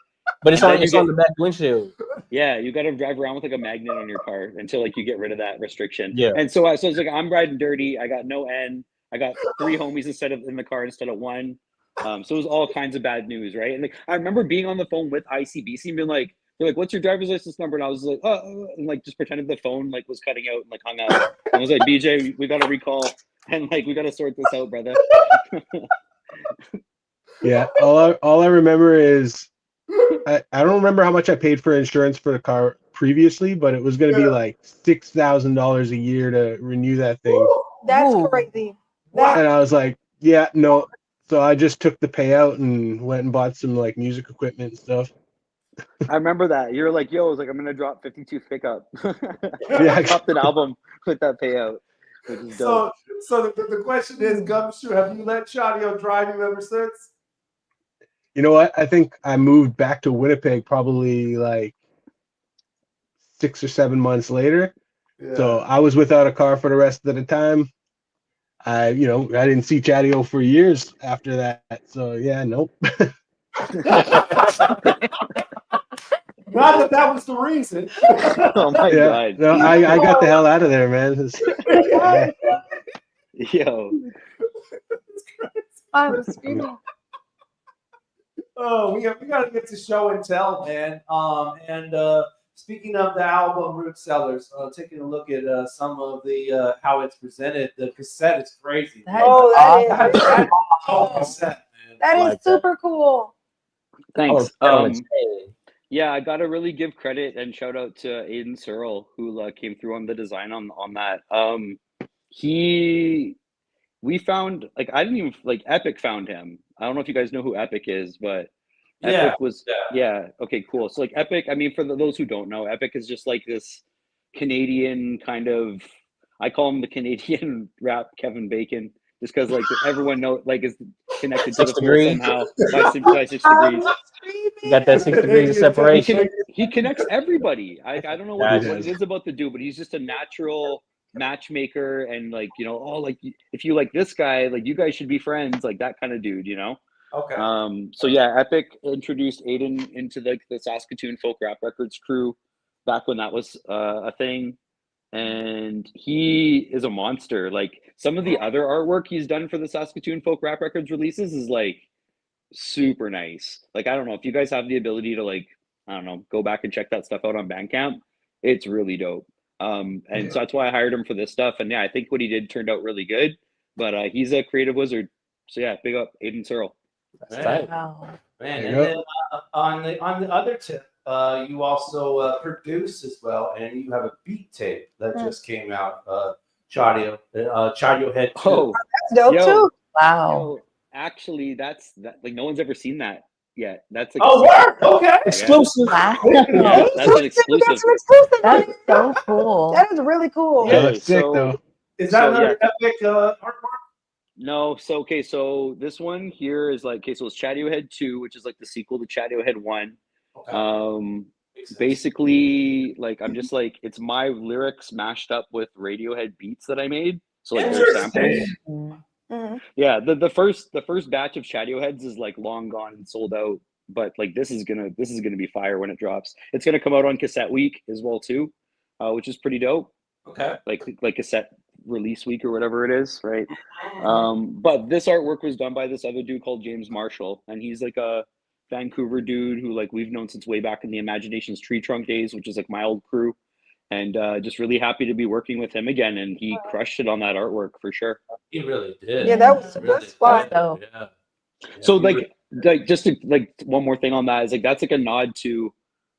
But it's on the back windshield. Yeah, you got to drive around with like a magnet on your car until like you get rid of that restriction. Yeah. And so it's like I'm riding dirty. I got no N. I got 3 homies in the car instead of 1. So it was all kinds of bad news, right? And like I remember being on the phone with ICBC and being like, they're like, "What's your driver's license number?" And I was like, and like just pretended the phone like was cutting out and like hung up. And I was like, "BJ, we got to recall and like we got to sort this out, brother." Yeah, all I remember is I don't remember how much I paid for insurance for the car previously, but it was going to be like $6,000 a year to renew that thing. That's crazy. And I was like, yeah, no. So I just took the payout and went and bought some like music equipment and stuff. I remember that. You're like, "Yo," I was like, "I'm gonna drop 52 pickup." Yeah. I dropped an album with that payout, which is dope. So the question is, Gumshoe, have you let Chadio drive you ever since? You know what? I think I moved back to Winnipeg probably like 6 or 7 months later. So I was without a car for the rest of the time. I didn't see Chadio for years after that. So yeah, nope. Not that was the reason. Oh my god. No, I got the hell out of there, man. Yo. I was screaming. Oh, we got to get to show and tell, man. Speaking of the album Root Sellers, taking a look at some of the how it's presented. The cassette is crazy. That is cassette, man. that is super cool. Thanks. Oh, Yeah, I gotta really give credit and shout out to Aiden Searle who came through on the design on that. We found like I didn't even like Epic found him. I don't know if you guys know who Epic is, but Yeah, Epic was okay, cool. So like Epic, I mean, for those who don't know, Epic is just like this Canadian kind of. I call him the Canadian rap Kevin Bacon, just because like everyone is connected to the 6 pool degrees. somehow by 6 degrees. You got that 6 degrees of separation. He connects everybody. I don't know what Gotcha. it is about the dude, but he's just a natural matchmaker, and like if you like this guy, like you guys should be friends, like that kind of dude, Okay. So yeah, Epic introduced Aiden into the Saskatoon Folk Rap Records crew back when that was a thing, and he is a monster. Like some of the other artwork he's done for the Saskatoon Folk Rap Records releases is like super nice. Like I don't know if you guys have the ability to like go back and check that stuff out on Bandcamp. It's really dope. So that's why I hired him for this stuff. And yeah, I think what he did turned out really good. But he's a creative wizard. So yeah, big up Aiden Searle. Man. Man, and then on the other tip, you also produce as well, and you have a beat tape that just came out. Chadio Head 2. Oh, that's dope too. Wow. Actually, that's like no one's ever seen that yet. That's like okay, exclusive. Yeah, that's an exclusive. That's so cool. That is really cool. Yeah, that's sick though. Is that another Epic artwork? No, so this one here is like so it's Chadio Head 2, which is like the sequel to Chadio Head 1. Okay. Basically, like I'm just like it's my lyrics mashed up with Radiohead beats that I made. So like they're samples. Mm-hmm. Yeah, the first batch of Chadio Heads is like long gone and sold out, but like this is gonna be fire when it drops. It's gonna come out on Cassette Week as well too, which is pretty dope. Okay. Like cassette release week or whatever it is, right? But this artwork was done by this other dude called James Marshall, and he's like a Vancouver dude who like we've known since way back in the Imaginations Tree Trunk days, which is like my old crew, and just really happy to be working with him again. And he crushed it on that artwork for sure. He really did. Yeah, that was Really that's fun. Yeah. So like just to, like one more thing on that is like that's like a nod to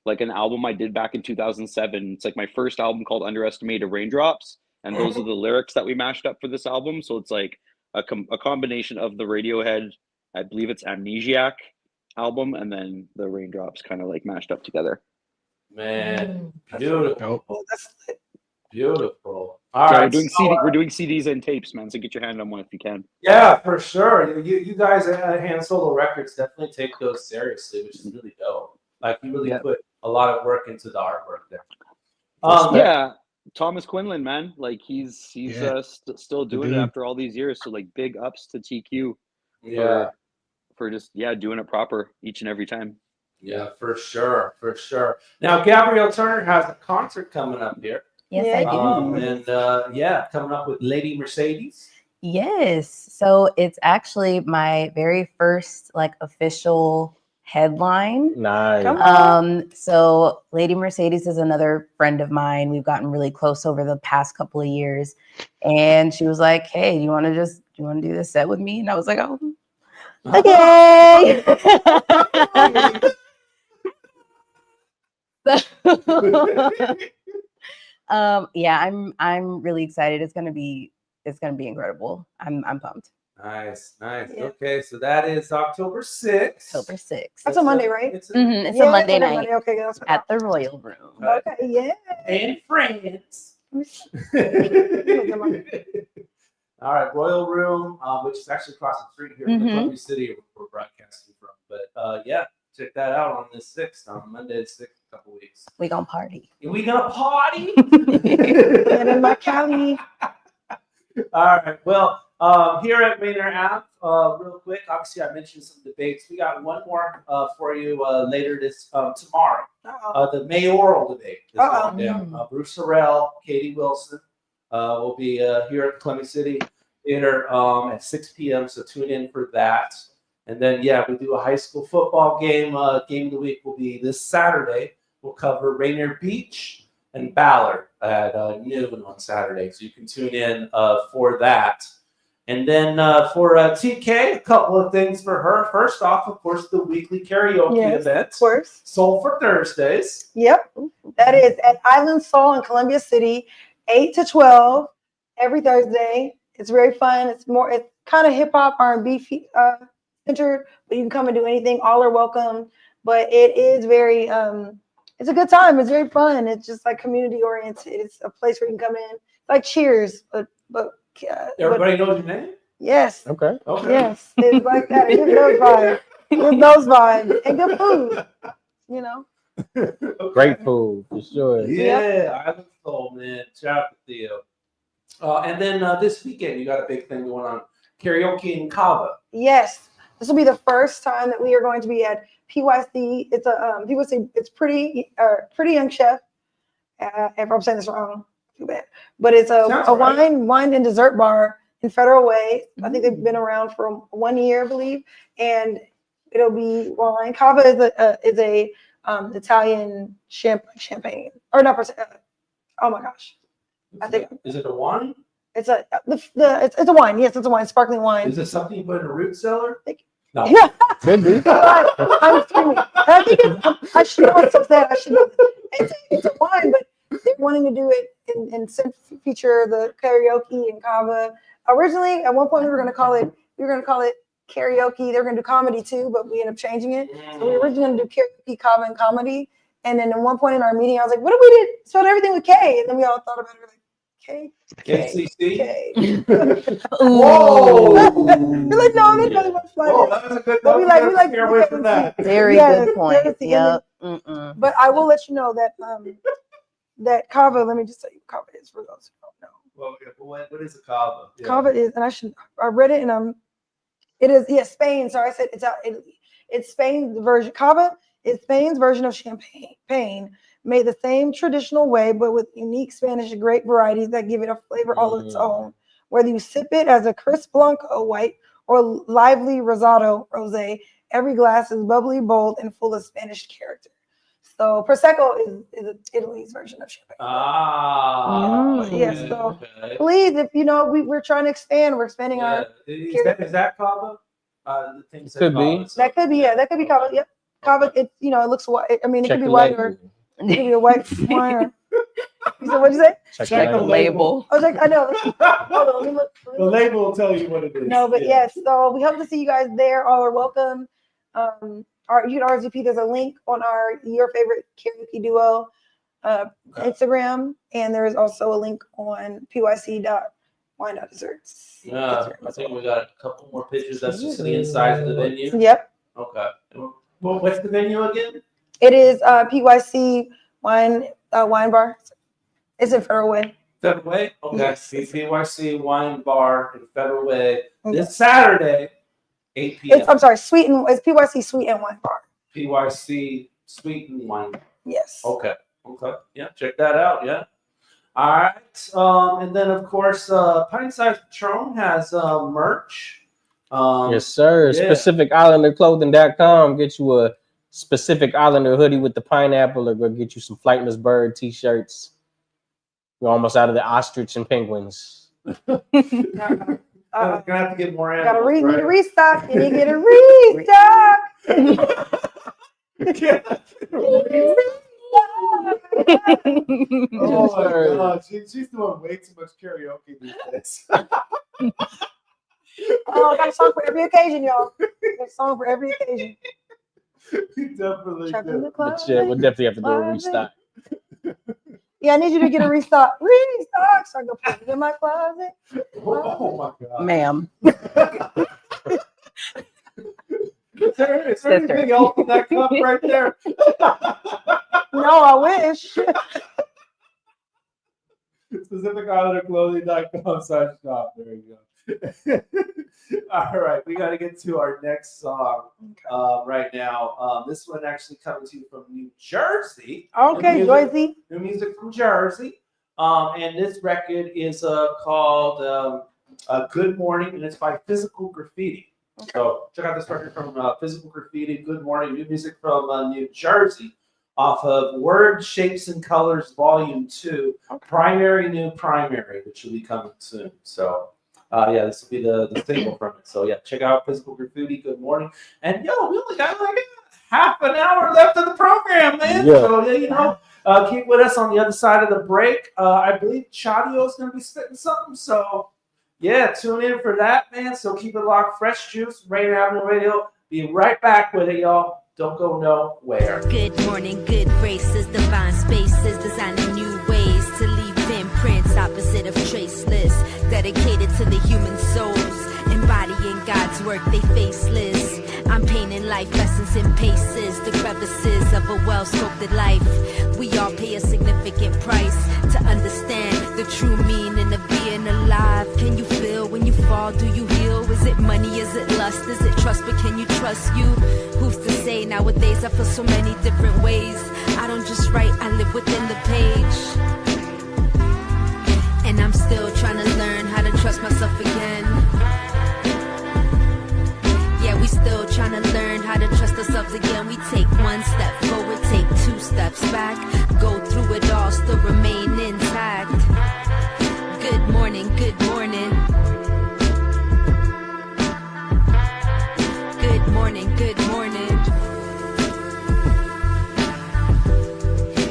like an album I did back in 2007. It's like my first album called Underestimated Raindrops, and those are the lyrics that we mashed up for this album. So it's like a combination of the Radiohead, I believe it's Amnesiac album, and then the Raindrops kind of like mashed up together. Man, beautiful. Oh, that's beautiful. So All right, we're doing CDs and tapes, man. So get your hand on one if you can. Yeah, for sure. You guys at Hand Solo Records definitely take those seriously, which is really dope. Like you really put a lot of work into the artwork there. Yeah, Thomas Quinlan, man, like he's still doing it after all these years. So like big ups to TQ. For just doing it proper each and every time. Yeah, for sure, for sure. Now, Gabrielle Turner has a concert coming up here. Yes, I do. And yeah, coming up with Lady Mercedes. Yes. So it's actually my very first like official headline. Nice. So Lady Mercedes is another friend of mine. We've gotten really close over the past couple of years. And she was like, "Hey, do you want to do this set with me?" And I was like, "Oh, okay." Yeah, I'm really excited. It's gonna be incredible. I'm pumped. Nice. Okay, so that is October 6th. October 6th. That's a Monday, right? It's a Monday night Monday. Okay, that's at the Royal Room. Okay, yeah. In France. All right, Royal Room, which is actually across the street here in the Columbia City where we're broadcasting from. But yeah, check that out on the 6th, on Monday the 6th, a couple weeks. We gonna party. We gonna party? And in my county. All right. Well, here at Rainier App, real quick, obviously I mentioned some debates. We got one more for you later this tomorrow. The mayoral debate. Bruce Harrell, Katie Wilson will be here at the Columbia City Theater at 6 p.m. So tune in for that. And then yeah, we do a high school football game. Game of the week will be this Saturday. We'll cover Rainier Beach and Ballard at noon on Saturday. So you can tune in for that. And then for TK, a couple of things for her. First off, of course, the weekly karaoke event. Of course. Soul for Thursdays. Yep. That is at Island Soul in Columbia City, 8 to 12 every Thursday. It's very fun. It's kind of hip hop, R&B centered, but you can come and do anything. All are welcome. But it is very it's a good time. It's very fun. It's just like community oriented. It's a place where you can come in, like Cheers, but everybody knows your name. Yes. Okay. Yes, it's like that. Give those vibes. Give those vibes and good food. You know. Great food for sure. Yeah, I look so, man. Shout out to Theo. And then this weekend you got a big thing going on, karaoke in Cava. Yes, this will be the first time that we are going to be at PYC. It's a PYC. It's pretty young chef. If I'm saying this wrong, too bad. But it's a wine and dessert bar in Federal Way. I think they've been around for 1 year, I believe, and it'll be wine. Cava is a Italian champagne, or not? Oh my gosh, I think. Is it a wine? It's a wine. Yes, it's a wine, sparkling wine. Is it something you put in a root cellar? No. Yeah. Could be. I'm screaming. I think I should know what's that. I should know. It's a wine, but they're wanting to do it and feature the karaoke in Cava. Originally, at one point, we were going to call it karaoke. They were going to do comedy too, but we ended up changing it. So we were originally going to do karaoke, Cava, and comedy. And then at one point in our meeting, I was like, "What if we did spell everything with K?" And then we all thought about it like, K. KCC. Whoa! You're like, no, that's not much fun. Whoa, that was a good. But we like away from that. Very good point. Yep. But I will let you know that that Cava. Let me just tell you, what Cava is for those who don't know. Well, what is a Cava? Yeah. Cava is, and I read it, and it is Spain. Sorry, I said it's out Italy. It's Spain's version. Cava is Spain's version of champagne, made the same traditional way, but with unique Spanish grape varieties that give it a flavor all its own. Whether you sip it as a crisp Blanco white or lively Rosado rosé, every glass is bubbly, bold, and full of Spanish character. So Prosecco is Italy's version of champagne. Yes. So please, if you know, we're trying to expand. We're expanding our. Is that Cava? The things Could be. That could be. Yeah, that could be Cava. Yep. Cava. It it looks white. I mean, it could be white or it could be a white wine. You said, what'd you say? Check the label. I was like, I know. Hold on, let me look. The label will tell you what it is. No, but yes. So we hope to see you guys there. All are welcome. You can RSVP. There's a link on your favorite karaoke duo Instagram, and there is also a link on pyc.wine.desserts. Yeah, I think we got a couple more pictures. That's just the inside of the venue. Yep. Okay. Well, what's the venue again? It is PYC wine bar. It's in Federal Way. Federal Way? Okay. Yes. PYC Wine Bar in Federal Way this Saturday, 8 p.m. It's PYC Sweet and Wine Bar. PYC sweetened wine. Yes. Okay. Yeah, check that out. Yeah. All right. And then of course, Pint Size Patron has merch. Yes, sir. Yeah. SpacificIslanderClothing.com. Get you a Specific Islander hoodie with the pineapple, or go get you some Flightless Bird t-shirts. You're almost out of the ostrich and penguins. Gonna have to get more animals. Gotta right? need a restock, and you get a restock. Oh my God, she's doing way too much karaoke these days. Oh, I got a song for every occasion, y'all. Got a song for every occasion. You definitely do. But yeah, we'll definitely have to do a restock. Yeah, I need you to get a restock. Restock, so I can put it in my closet. Oh my God, ma'am. Is there anything else in that cup right there? No, I wish. SpacificIslanderClothing.com/shop. There you go. All right, we got to get to our next song right now. This one actually coming to you from New Jersey. Okay, Joycey. New music from Jersey. And this record is called Good Morning, and it's by Physical Graffiti. Okay. So check out this record from Physical Graffiti, Good Morning, new music from New Jersey, off of Word, Shapes, and Colors, Volume 2, Primary, New Primary, which will be coming soon. So, yeah, this will be the single from it. So, yeah, check out Physical Graffiti, Good Morning. And, we only got like half an hour left of the program, man. Yeah. So, keep with us on the other side of the break. I believe Chadio is going to be spitting something, so... yeah, tune in for that, man. So keep it locked. Fresh Juice, Rainier Avenue Radio. Be right back with it, y'all. Don't go nowhere. Good morning, good graces, divine spaces, designing new ways to leave imprints opposite of traceless, dedicated to the human souls, embodying God's work, they faceless. I'm painting life lessons in paces, the crevices of a well-sculpted life. We all pay a significant price to understand the true meaning of being alive. Can you feel when you fall? Do you heal? Is it money? Is it lust? Is it trust? But can you trust you? Who's to say? Nowadays I feel so many different ways. I don't just write, I live within the page. And I'm still trying to learn how to trust myself again. Yeah, we still trying to learn how to trust ourselves again. We take one step forward, take two steps back, go through it all, still remain intact. Good morning, good morning. Good morning, good morning.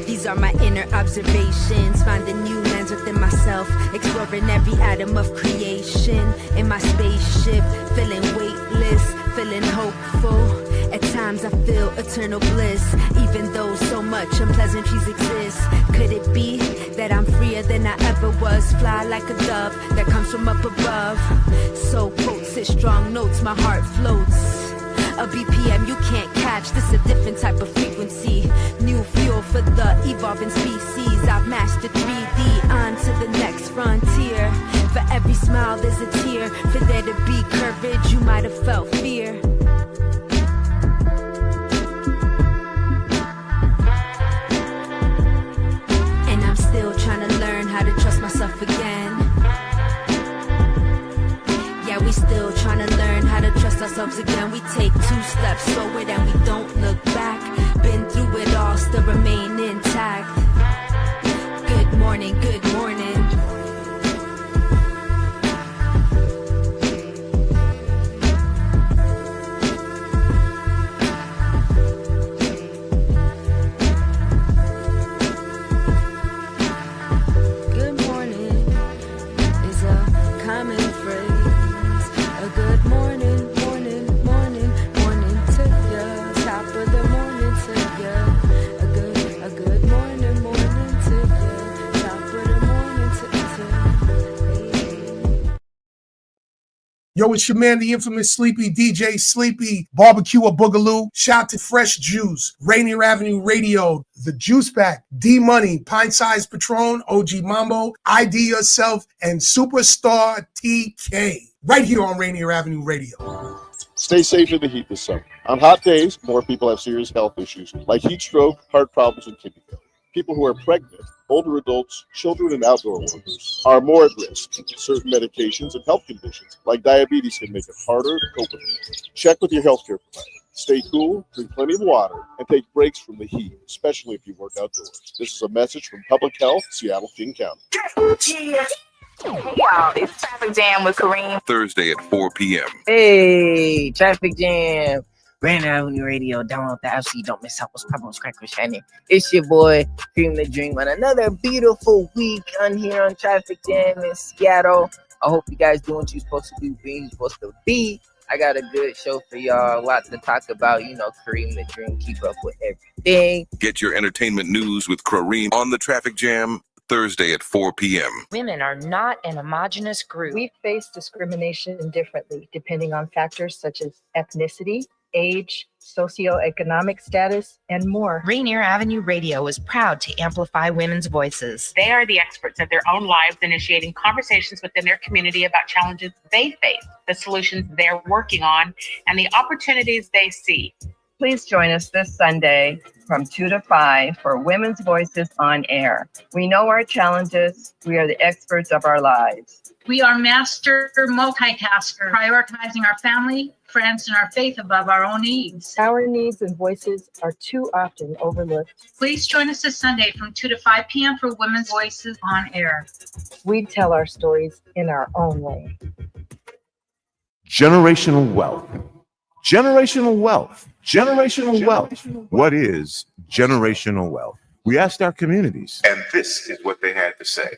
These are my inner observations, finding new lands within myself, exploring every atom of creation. In my spaceship, feeling weightless, feeling hopeful. At times I feel eternal bliss, even though so much unpleasantries exist. Could it be that I'm freer than I ever was? Fly like a dove that comes from up above. So quotes it, strong notes, my heart floats. A BPM you can't catch, this a different type of frequency. New fuel for the evolving species. I've mastered 3D, on to the next frontier. For every smile there's a tear, for there to be courage you might have felt fear. And I'm still trying to learn how to trust myself again. Yeah, we still trying to learn how to trust ourselves again. We take two steps forward and we don't look back. Been through it all, still remain intact. Good morning, good morning. Good morning is a common phrase. A good morning, morning, morning, morning to ya. Top of the morning to ya. A good morning, morning to ya. Top of the morning to ya. Yo, it's your man, the infamous Sleepy, DJ Sleepy, Barbecue or Boogaloo. Shout out to Fresh Juice, Rainier Avenue Radio, The Juice Pack, D-Money, Pint Size Patron, OG Mambo, ID Yourself, and Superstar TK. Right here on Rainier Avenue Radio. Stay safe in the heat this summer. On hot days, more people have serious health issues like heat stroke, heart problems, and kidney failure. People who are pregnant, older adults, children, and outdoor workers are more at risk. Certain medications and health conditions like diabetes can make it harder to cope with heat. Check with your healthcare provider. Stay cool, drink plenty of water, and take breaks from the heat, especially if you work outdoors. This is a message from Public Health, Seattle, King County. Hey y'all, it's Traffic Jam with Kareem. Thursday at 4 p.m. Hey, Traffic Jam. Rainier Avenue Radio, download the app so you don't miss out what's popping with Crackers Shining. It's your boy, Cream the Dream, on another beautiful week on here on Traffic Jam in Seattle. I hope you guys doing what you're supposed to do, being you're supposed to be. I got a good show for y'all, a lot to talk about, Kareem the Dream, keep up with everything. Get your entertainment news with Kareem on the Traffic Jam, Thursday at 4 p.m. Women are not an homogenous group. We face discrimination differently depending on factors such as ethnicity, age, socioeconomic status, and more. Rainier Avenue Radio is proud to amplify women's voices. They are the experts of their own lives, initiating conversations within their community about challenges they face, the solutions they're working on, and the opportunities they see. Please join us this Sunday from 2 to 5 for Women's Voices on Air. We know our challenges. We are the experts of our lives. We are master multitaskers, prioritizing our family, friends, and our faith above our own needs. Our needs and voices are too often overlooked. Please join us this Sunday from 2 to 5 p.m. for Women's Voices on Air. We tell our stories in our own way. Generational wealth. Generational wealth. Generational wealth. What is generational wealth? We asked our communities, and this is what they had to say.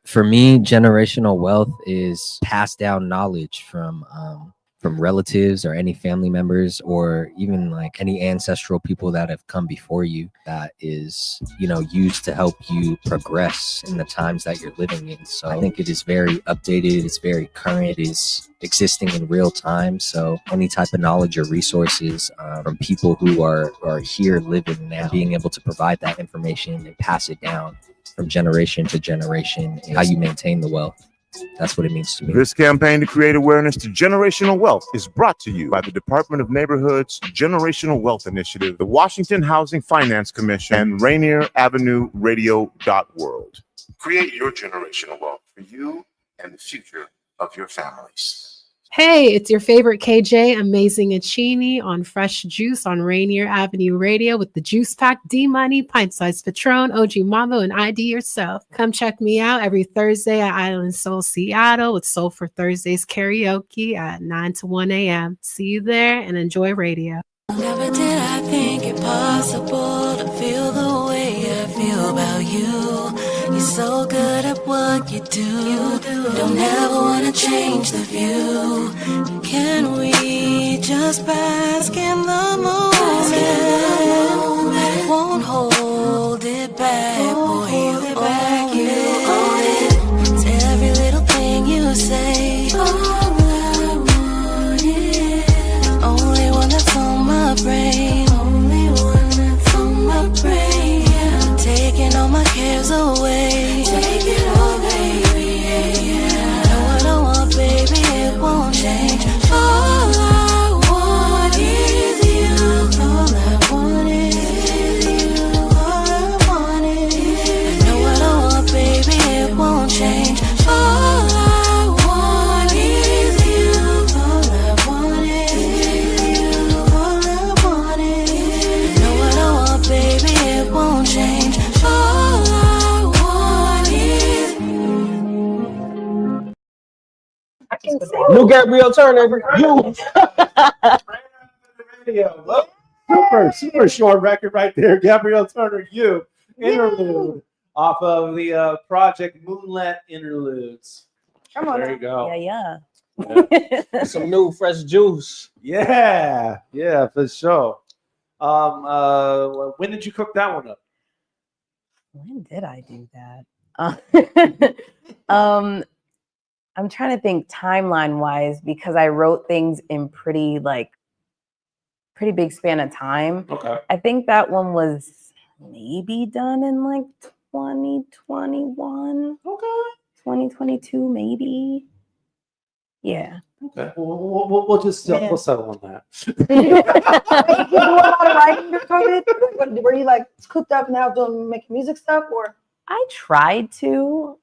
For me, generational wealth is passed down knowledge from relatives or any family members, or even like any ancestral people that have come before you, that is, used to help you progress in the times that you're living in. So I think it is very updated, it's very current, it is existing in real time. So any type of knowledge or resources from people who are here living now, being able to provide that information and pass it down from generation to generation, and how you maintain the wealth. That's what it means to me. This campaign to create awareness to generational wealth is brought to you by the Department of Neighborhood's Generational Wealth Initiative, the Washington Housing Finance Commission, and Rainier Avenue Radio.world. Create your generational wealth for you and the future of your families. Hey, it's your favorite KJ, Amazing Achini, on Fresh Juice on Rainier Avenue Radio with the Juice Pack, D-Money, Pint Size Patron, OG Mambo, and ID Yourself. Come check me out every Thursday at Island Soul Seattle with Soul for Thursdays karaoke at 9 to 1 a.m. See you there and enjoy radio. Never did I think it possible to feel the way I feel about you. You're so good at what you do. Don't ever want to change the view. Can we just bask in the moment? Won't hold it back. Boy, you own it. It's every little thing you say. All I want is only one that's on my brain. Only one that's on my brain. Yeah. Taking all my cares away. Take it all, baby. Yeah. Know what I want, baby. It won't change. All I want is you. All I want is you. All I want is you. I know what I want, baby. It won't change. All I want is you. All I want is you. All I want is you. I know what I want, baby. It won't change. All I want is New Gabrielle Turner, you. Radio. Look, super short record right there. Gabrielle Turner, you. Interlude off of the project Moonlit Interludes. Come on. There you go. Yeah. Some new fresh juice. Yeah, for sure. When did you cook that one up? When did I do that? I'm trying to think timeline wise, because I wrote things in pretty big span of time. Okay. I think that one was maybe done in like 2021. Okay. 2022 maybe. Yeah. Okay, we'll just we'll settle on that. Did you do a lot of writing during COVID? Were you like cooped up now making music stuff, or? I tried to.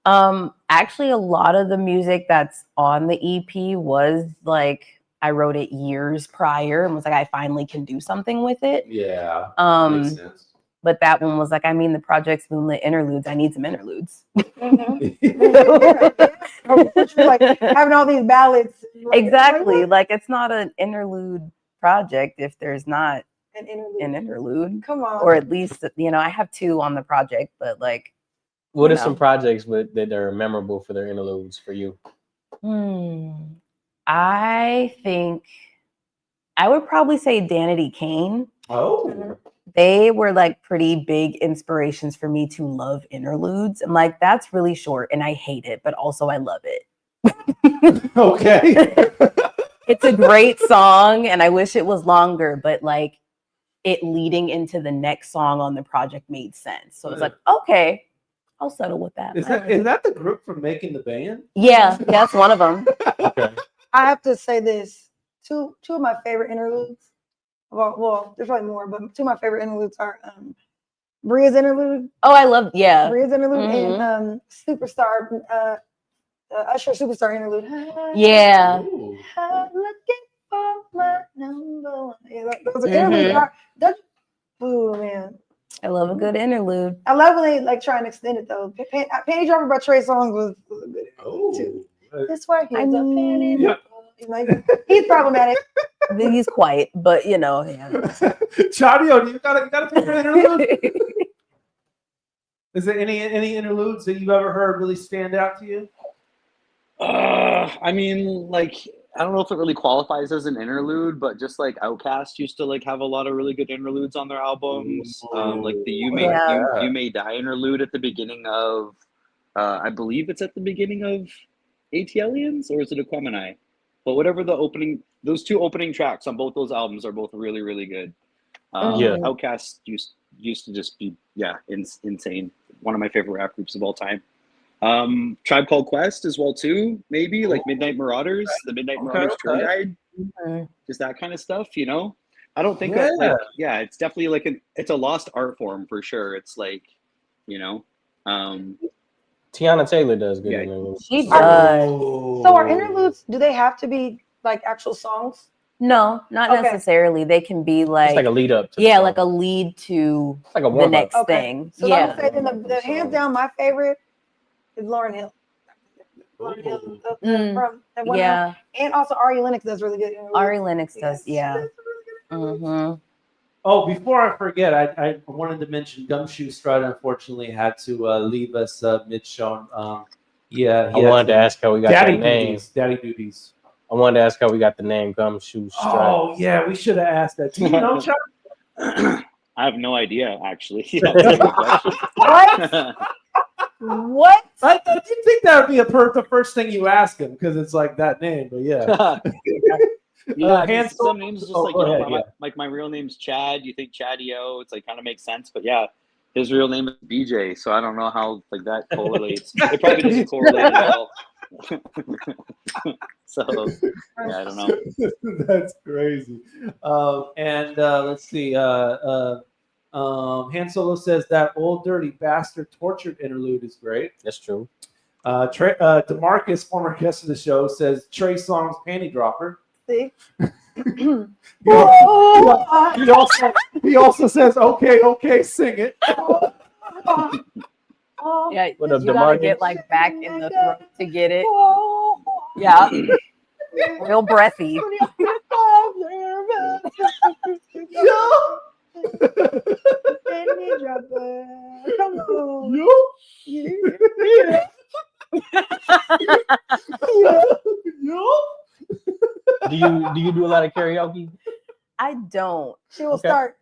Actually, a lot of the music that's on the EP was like I wrote it years prior and was like, I finally can do something with it. Yeah. Makes sense. But that one was like, I mean, the project's Moonlit Interludes. I need some interludes. Like having all these ballads. Exactly. Like it's not an interlude project if there's not an interlude. An interlude. Come on. Or at least, I have 2 on the project, but like. What are some projects that are memorable for their interludes for you? I think I would probably say Danity Kane. Oh. They were like pretty big inspirations for me to love interludes. And like, that's really short and I hate it, but also I love it. Okay. It's a great song and I wish it was longer, but like it leading into the next song on the project made sense. So it's like, okay, I'll settle with that. Is that the group from Making the Band? Yeah, that's one of them. Okay. I have to say this. Two of my favorite interludes. Well, there's probably more, but 2 of my favorite interludes are Bria's interlude. Oh, I love Bria's interlude and Superstar Usher Superstar interlude. Yeah. I'm looking for my number 1. Yeah, those are interludes. Oh man. I love a good interlude. I love when they like try and extend it though. Panty Dropper by Trey Songz was a good interlude too. This right here is a panty dropper. Like, he's problematic. He's quiet, but yeah. Chadio, you got a favorite interlude? Is there any interludes that you've ever heard really stand out to you? I mean, like, I don't know if it really qualifies as an interlude, but just like Outkast used to like have a lot of really good interludes on their albums. Like the You May Die interlude at the beginning of, I believe it's at the beginning of ATLians, or is it Aquemini? But whatever those 2 opening tracks on both those albums are both really, really good. Outkast used to just be insane. One of my favorite rap groups of all time. Tribe Called Quest as well too, maybe like Midnight Marauders, the Midnight Marauders tour guide, just that kind of stuff. I don't think it's definitely like it's a lost art form for sure. It's like, Tiana Taylor does good interludes. She does. So are interludes? Do they have to be like actual songs? No, not necessarily. They can be like it's like a lead up to like a lead to like a the next thing. So I'm gonna say then the hands down my favorite is Lauryn Hill. Lauryn Hill from that one album. And also Ari Lennox does really good interludes. Ari Lennox does, Oh, before I forget, I wanted to mention Gumshoe Strut unfortunately had to leave us mid-show. I wanted to ask how we got that name. Daddy Duties. I wanted to ask how we got the name Gumshoe Strut. Oh, yeah, we should have asked that. Do you know, Chuck? I have no idea, actually. What? What? I didn't think that would be the first thing you ask him because it's like that name, but yeah. Some names just like my real name's Chad. You think Chadio? It's like kind of makes sense, but yeah, his real name is BJ. So I don't know how like that correlates. It probably doesn't correlate at all. So yeah, I don't know. That's crazy. Let's see. Han Solo says that old dirty bastard tortured interlude is great. That's true. DeMarcus, former guest of the show, says Trey Songz panty dropper. See? He also says, okay, sing it. Yeah, what up, you gotta DeMarcus? get like back in the throat to get it. Yeah, real breathy. Come on. Do you do a lot of karaoke? I don't. She will start.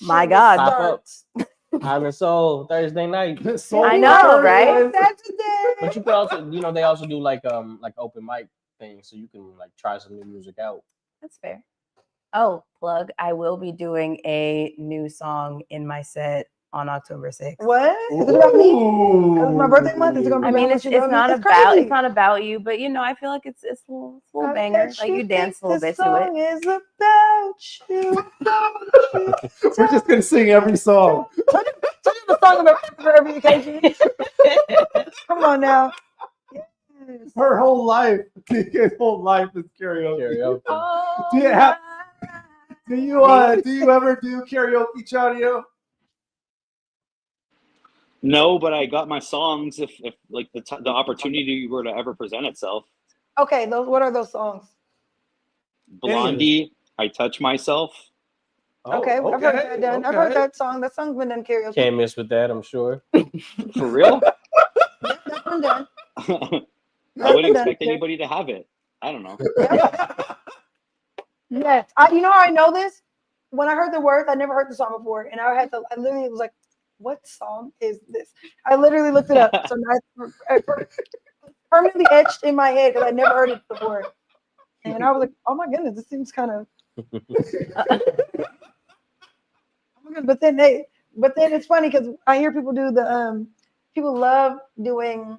My God. Pop up. Island Soul Thursday night. I know, right? But you could also, they also do like open mic things, so you can like try some new music out. That's fair. Oh, plug. I will be doing a new song in my set on October 6th. What? Is it about me? 'Cause it's my birthday month. Is it gonna be I mean, about it's you love me? not It's about crazy. you, but you know, I feel like it's a little I banger. bet Like you think dance a little this bit to it. song is about you. We're just gonna sing every song. Turn the song about for every occasion. Come on now. Yes. Her whole life, his whole life is karaoke. Oh, Do you ever do karaoke, Chadio? No, but I got my songs if like the opportunity were to ever present itself. okay, what are those songs? Blondie, I Touch Myself. Okay, I've heard that done. I've heard that song. That song's been done karaoke. Can't miss with that, I'm sure. For real? That's been done. I wouldn't expect anybody to have it. I don't know. Yes, you know how I know this? When I heard the words, I never heard the song before, and I literally was like, "What song is this?" I literally looked it up, so now it's permanently etched in my head because I never heard it before, and I was like, "Oh my goodness, this seems kind of." But then it's funny because I hear people do the people love doing.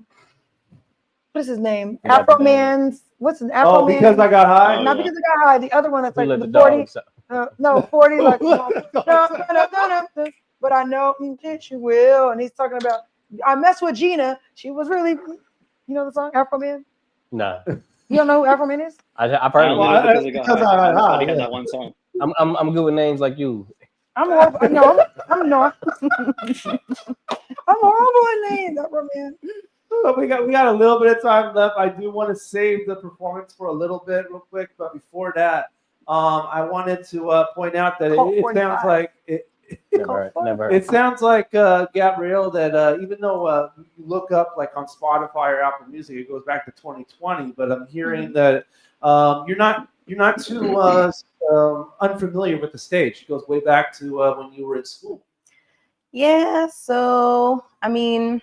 What is his name? Afro Man's. What's his Afro Man? Because I got high. Not because I got high. The other one that's like Let the the 40. dogs out. No, 40 like. But I know that you will. And he's talking about. I messed with Gina. She was really. You know the song Afro Man? Nah. You don't know who Afro Man is? I've heard of it. Because I thought he had that one song. I'm good with names like you. I'm horrible. No, I'm not. I'm horrible at names, Afro Man. We got a little bit of time left. I do want to save the performance for a little bit, real quick. But before that, I wanted to point out that it sounds like it sounds like Gabrielle that even though you look up like on Spotify or Apple Music, it goes back to 2020. But I'm hearing that you're not too unfamiliar with the stage. It goes way back to when you were in school. Yeah. So I mean.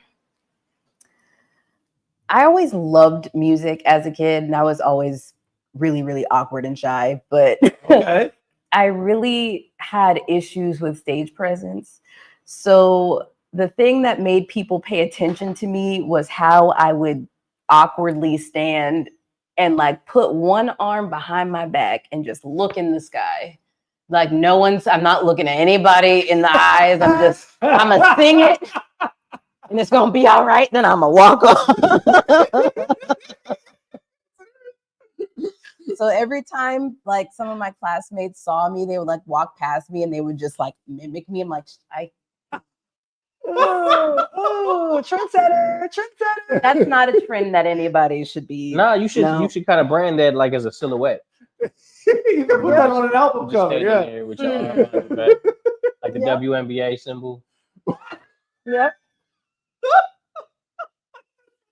I always loved music as a kid, and I was always really, really awkward and shy. But I really had issues with stage presence. So the thing that made people pay attention to me was how I would awkwardly stand and like put one arm behind my back and just look in the sky. Like I'm not looking at anybody in the eyes. I'm gonna sing it. And it's gonna be all right. Then I'm gonna walk off. So every time, like some of my classmates saw me, they would like walk past me and they would just like mimic me. I'm like, trendsetter. That's not a trend that anybody should be. Nah, you should kind of brand that like as a silhouette. You can put that on an album cover. Yeah, there with your arm on your back, like the WNBA symbol. Yep.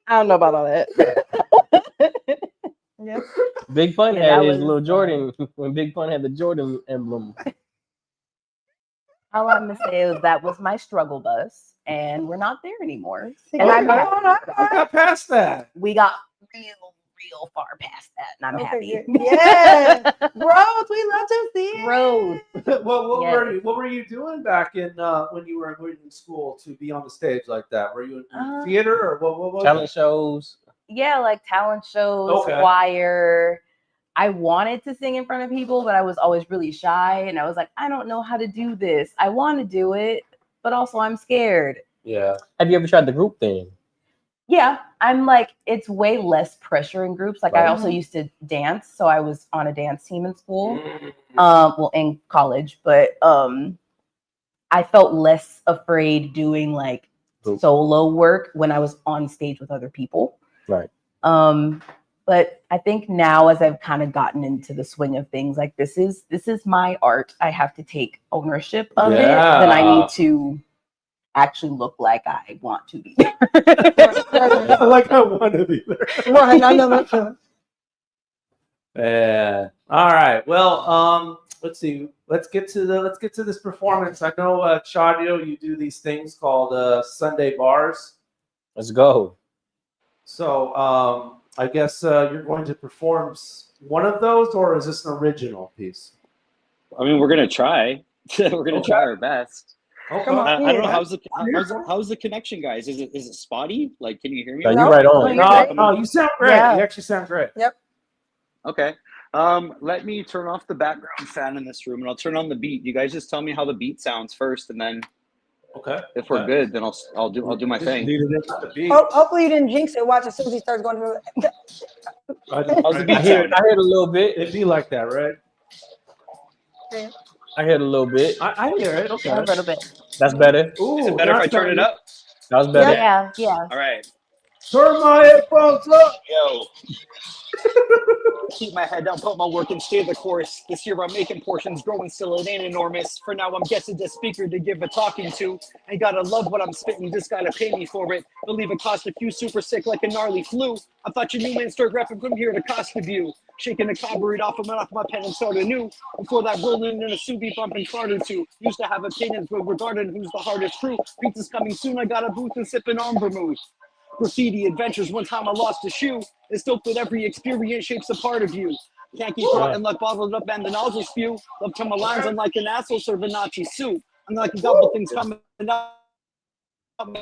I don't know about all that. Yep. Big Pun had his little Jordan when Big Pun had the Jordan emblem. All I'm gonna say is that was my struggle bus, and we're not there anymore. And I got past that. We got real far past that, and I'm happy. Yeah, growth. We love to see growth. What were you doing back in when you were in school to be on the stage like that? Were you in theater or what was talent shows? Yeah, like talent shows, choir. I wanted to sing in front of people, but I was always really shy, and I was like, I don't know how to do this. I want to do it, but also I'm scared. Yeah. Have you ever tried the group thing? Yeah, I'm like, it's way less pressure in groups. Like I also used to dance, so I was on a dance team in school, well, in college, but I felt less afraid doing like solo work when I was on stage with other people. Right. But I think now as I've kind of gotten into the swing of things, like this is my art. I have to take ownership of it. Then I need to actually look like I want to be there. Like I want to be there. Right, I know that feeling. Yeah. All right. Well, let's see. Let's get to this performance. I know Chadio, you do these things called Sunday bars. Let's go. So I guess you're going to perform one of those, or is this an original piece? I mean, we're gonna try. We're gonna try our best. Come on. I don't know how's the connection, guys. Is it spotty? Like, can you hear me? No, you're right on. No, you sound great. Yeah. You actually sound great. Yep. Okay. Let me turn off the background fan in this room, and I'll turn on the beat. You guys just tell me how the beat sounds first, and then if we're good, then I'll do my thing. Hopefully you didn't jinx it. Watch as soon as he starts going through it. How's the beat sound? I heard a little bit. It'd be like that, right? I heard a little bit. I hear it. Okay. A little bit. That's better. Ooh, Is it better if I turn it up? That was better. Yeah. All right. Turn my headphones up. Yo. Keep my head down, put my work and stay the course. This year I'm making portions, growing still it ain't enormous. For now I'm guessing the speaker to give a talking to. Ain't gotta love what I'm spitting, just gotta pay me for it. Believe it cost a few, super sick like a gnarly flu. I thought you knew man, start rapping from here to Costa View. Shaking the carburet off off my pen and started new. Before that, rolling in a Subi bumping started to. Used to have opinions, but regarding who's the hardest crew. Pizza's coming soon, I got a booth and sipping on vermouth. Graffiti adventures, one time I lost a shoe. It's dope that every experience shapes a part of you. Can't keep rotting like bottled up and the nozzle spew. Love to my lines, I'm like an asshole serving Nazi soup. I'm like a couple things coming up. And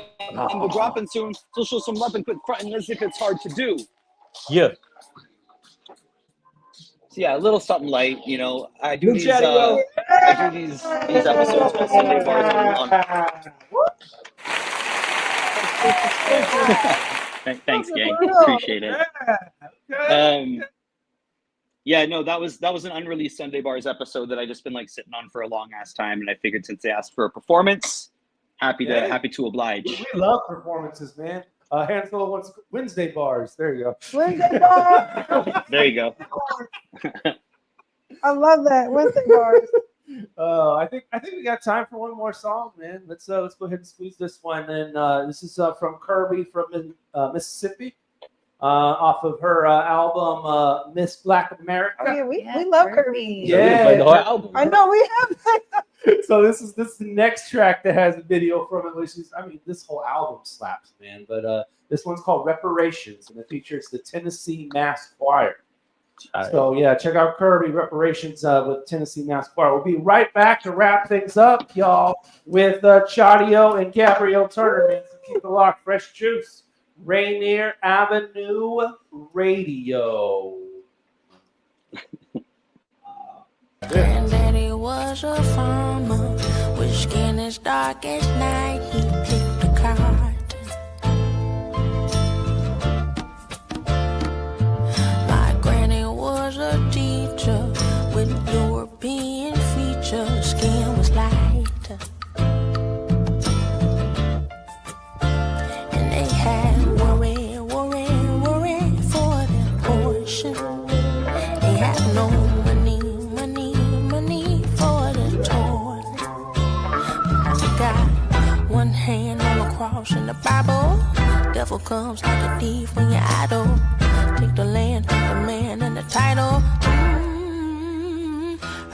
we're dropping soon. So show some love and quit fronting as if it's hard to do. Yeah. So yeah, a little something light, you know. I do these episodes called Sunday Bars on Thanks, gang. Appreciate it. Yeah, no, that was an unreleased Sunday Bars episode that I just been like sitting on for a long ass time, and I figured since they asked for a performance, happy to oblige. We love performances, man. Handful of Wednesday bars. There you go. Wednesday bars. There you go. I love that. Wednesday bars. I think we got time for one more song, man. Let's go ahead and squeeze this one. And this is from Kirby from Mississippi, off of her album Miss Black America. Oh yeah, we love Kirby. Yeah, I know we have. So this is the next track that has a video from it, which is, I mean, this whole album slaps, man. But this one's called Reparations, and it features the Tennessee Mass Choir. So yeah, check out Kirby Reparations with Tennessee Mass Choir. We'll be right back to wrap things up, y'all, with Chadio and Gabrielle Turner. Man. So keep it locked. Fresh Juice, Rainier Avenue Radio. Granddaddy was a farmer with skin as dark as night. He picked the cotton. My granny was a teacher with European features. Skin was lighter, and they had worry for their portion. They had no money for the toilet. I got one hand on the cross in the Bible. Devil comes like a thief when you're idle. Take the land, take the man and the title.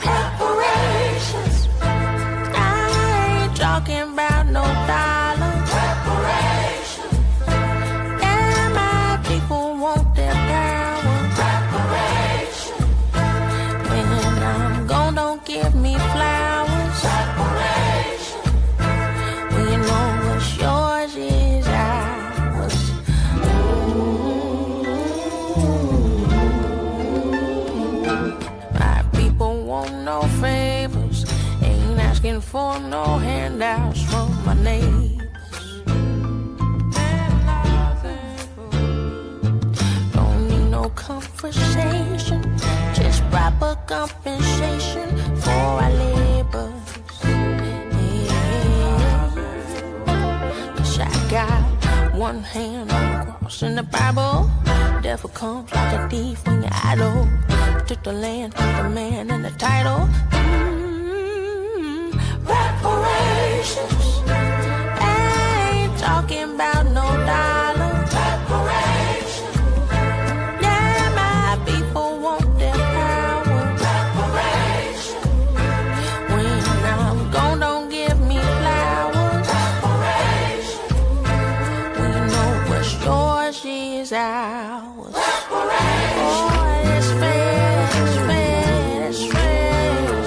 Reparations. I ain't talking about no dollar. Reparations. Yeah, my people want their power. Reparations. When I'm gone, don't give me flowers. Reparations. When you know what's yours is ours. My people want no favors. Ain't asking for no handouts from my neighbors. Don't need no conversation, just proper compensation for our labors. Yeah. 'Cause I got one hand on the cross in the Bible. Devil comes like a thief when you're idle. Took the land, took the man and the title. Reparations. I ain't talking about no dollar. Reparations. Yeah, my people want their power. Reparations. When I'm gone, don't give me flowers. Reparations. When you know what's yours is ours. Reparations. Oh, it's fair, it's fair, it's fair.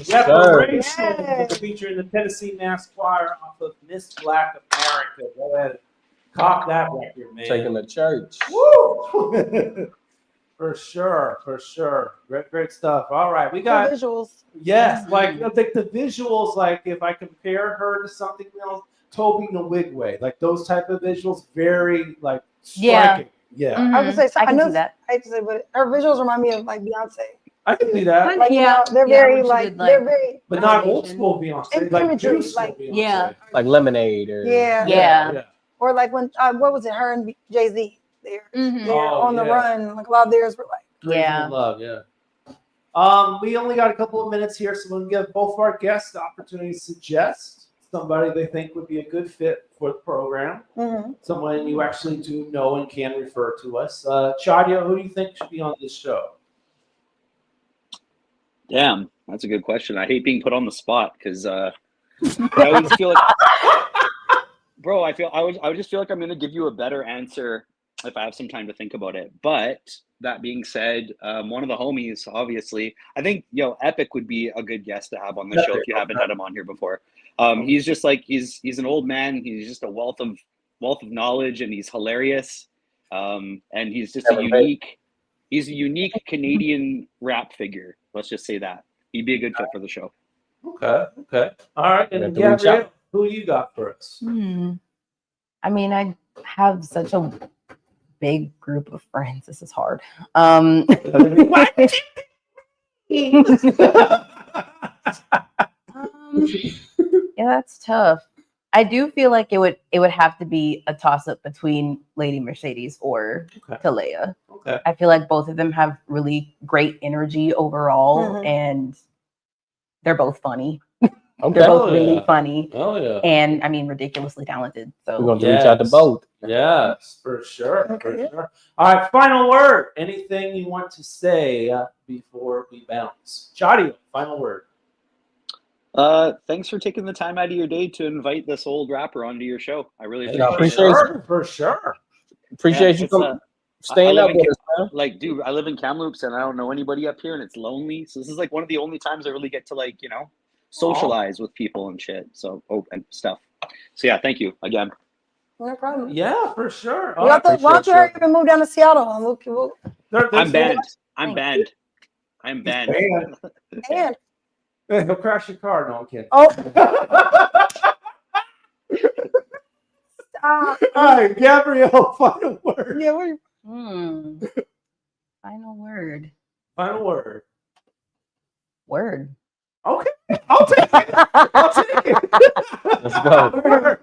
Reparations featuring the Tennessee Mass Choir off of Miss Black America. Go ahead and cop that record, man. Taking the church. Woo! For sure. Great stuff. All right, we got visuals. Yes, like the visuals. Like if I compare her to something else, Toby Nwigwe, like those type of visuals, very like striking. Yeah. I would say I can know see that. I hate to say, but her visuals remind me of like Beyonce. I can see that. Like, you know, they're very like they're very but not old school Beyonce, and like imagery, new school like Beyonce. Like Lemonade or yeah. Or like when what was it? Her and Jay-Z. They're on the run. Like a lot of theirs were like Crazy Love, yeah. We only got a couple of minutes here, so we'll give both of our guests the opportunity to suggest somebody they think would be a good fit for the program. Someone you actually do know and can refer to us. Chadio, who do you think should be on this show? Damn, that's a good question. I hate being put on the spot because I always feel like, bro, I would just feel like I'm gonna give you a better answer if I have some time to think about it. But that being said, one of the homies, obviously, I think Epic would be a good guest to have on the show if you haven't had him on here before. He's just like he's an old man. He's just a wealth of knowledge, and he's hilarious. And he's just a unique Canadian rap figure. Let's just say that he'd be a good fit for the show. Okay. All right, and Gabrielle, who you got for us? I mean, I have such a big group of friends. This is hard. Yeah, that's tough. I do feel like it would have to be a toss-up between Lady Mercedes or Talea. Okay. I feel like both of them have really great energy overall, and they're both funny. They're both really funny. Oh yeah. And I mean, ridiculously talented. So we're going to reach out to both. Yes, for sure. Sure. All right, final word. Anything you want to say before we bounce? Chadio, final word. Thanks for taking the time out of your day to invite this old rapper onto your show. I really appreciate it. For sure. Appreciate you staying up with us, man. Like, dude, I live in Kamloops and I don't know anybody up here and it's lonely. So this is like one of the only times I really get to socialize with people and shit. So and stuff. So yeah, thank you again. No problem. Yeah, for sure. Why don't you hurry up and move down to Seattle and we'll I'm banned. I'm banned. I'm banned. Man. He'll crash your car. No, I'm kidding. Oh. All right, Gabrielle, final word. Yeah, final word. Final word. Word. Okay. I'll take it. Let's go.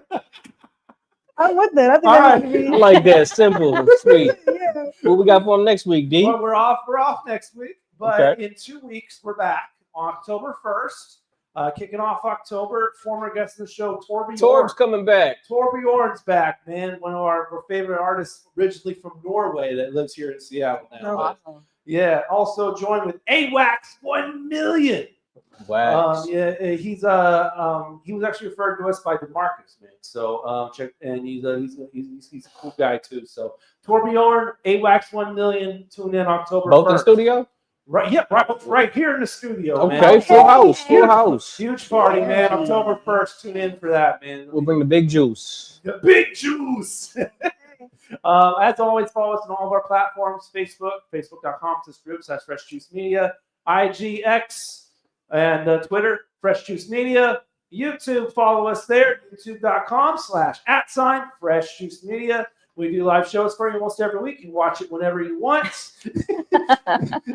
I'm with that. I think All that right. would be... I like that. Simple and sweet. Yeah. What we got for them next week, D? Well, we're off next week, but in 2 weeks we're back. October 1st, kicking off October. Former guest of the show, Torb's coming back. Torby Orn's back, man. One of our favorite artists, originally from Norway, that lives here in Seattle now. Oh, awesome. Yeah. Also joined with AWACS 1 million. Wow. He was actually referred to us by DeMarcus, man. So check, and he's a cool guy too. So Torby Orn, AWACS 1 million. Tune in October. Both 1st. in studio. Right, yeah, right here in the studio. Okay, man. full house. Huge party, man. October 1st. Tune in for that, man. We'll bring the big juice. The big juice. As always, follow us on all of our platforms: Facebook, facebook.com/group/FreshJuiceMedia, IGX, and Twitter, Fresh Juice Media. YouTube, follow us there, youtube.com/@FreshJuiceMedia. We do live shows for you almost every week. You can watch it whenever you want.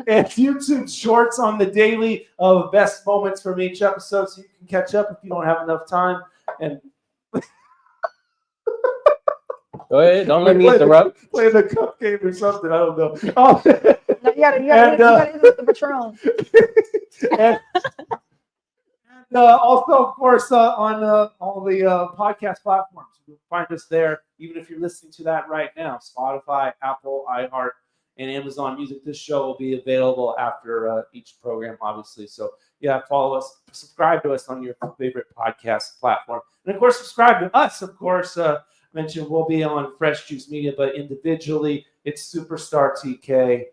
And YouTube shorts on the daily of best moments from each episode, so you can catch up if you don't have enough time. And go ahead, don't let me interrupt. Play the cup game or something. I don't know. No, you gotta hit the Patron. And also, of course, on all the podcast platforms. You'll find us there, even if you're listening to that right now. Spotify, Apple, iHeart, and Amazon Music. This show will be available after each program, obviously. So, yeah, follow us. Subscribe to us on your favorite podcast platform. And, of course, subscribe to us, of course. Mentioned we'll be on Fresh Juice Media, but individually, it's Superstar TK,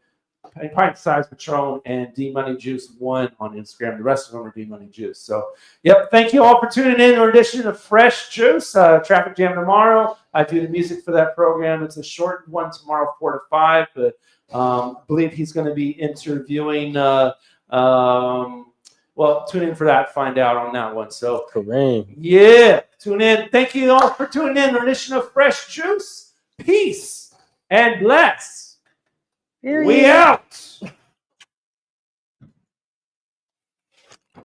Pint Size Patron, and D Money Juice 1 on Instagram. The rest of them are D Money Juice. So, yep, thank you all for tuning in to our edition of Fresh Juice. Traffic Jam tomorrow. I do the music for that program. It's a short one tomorrow, 4 to 5, but I believe he's going to be interviewing. Well, tune in for that. Find out on that one. So, Kareem. Yeah, tune in. Thank you all for tuning in to our edition of Fresh Juice. Peace and bless. Period. We out.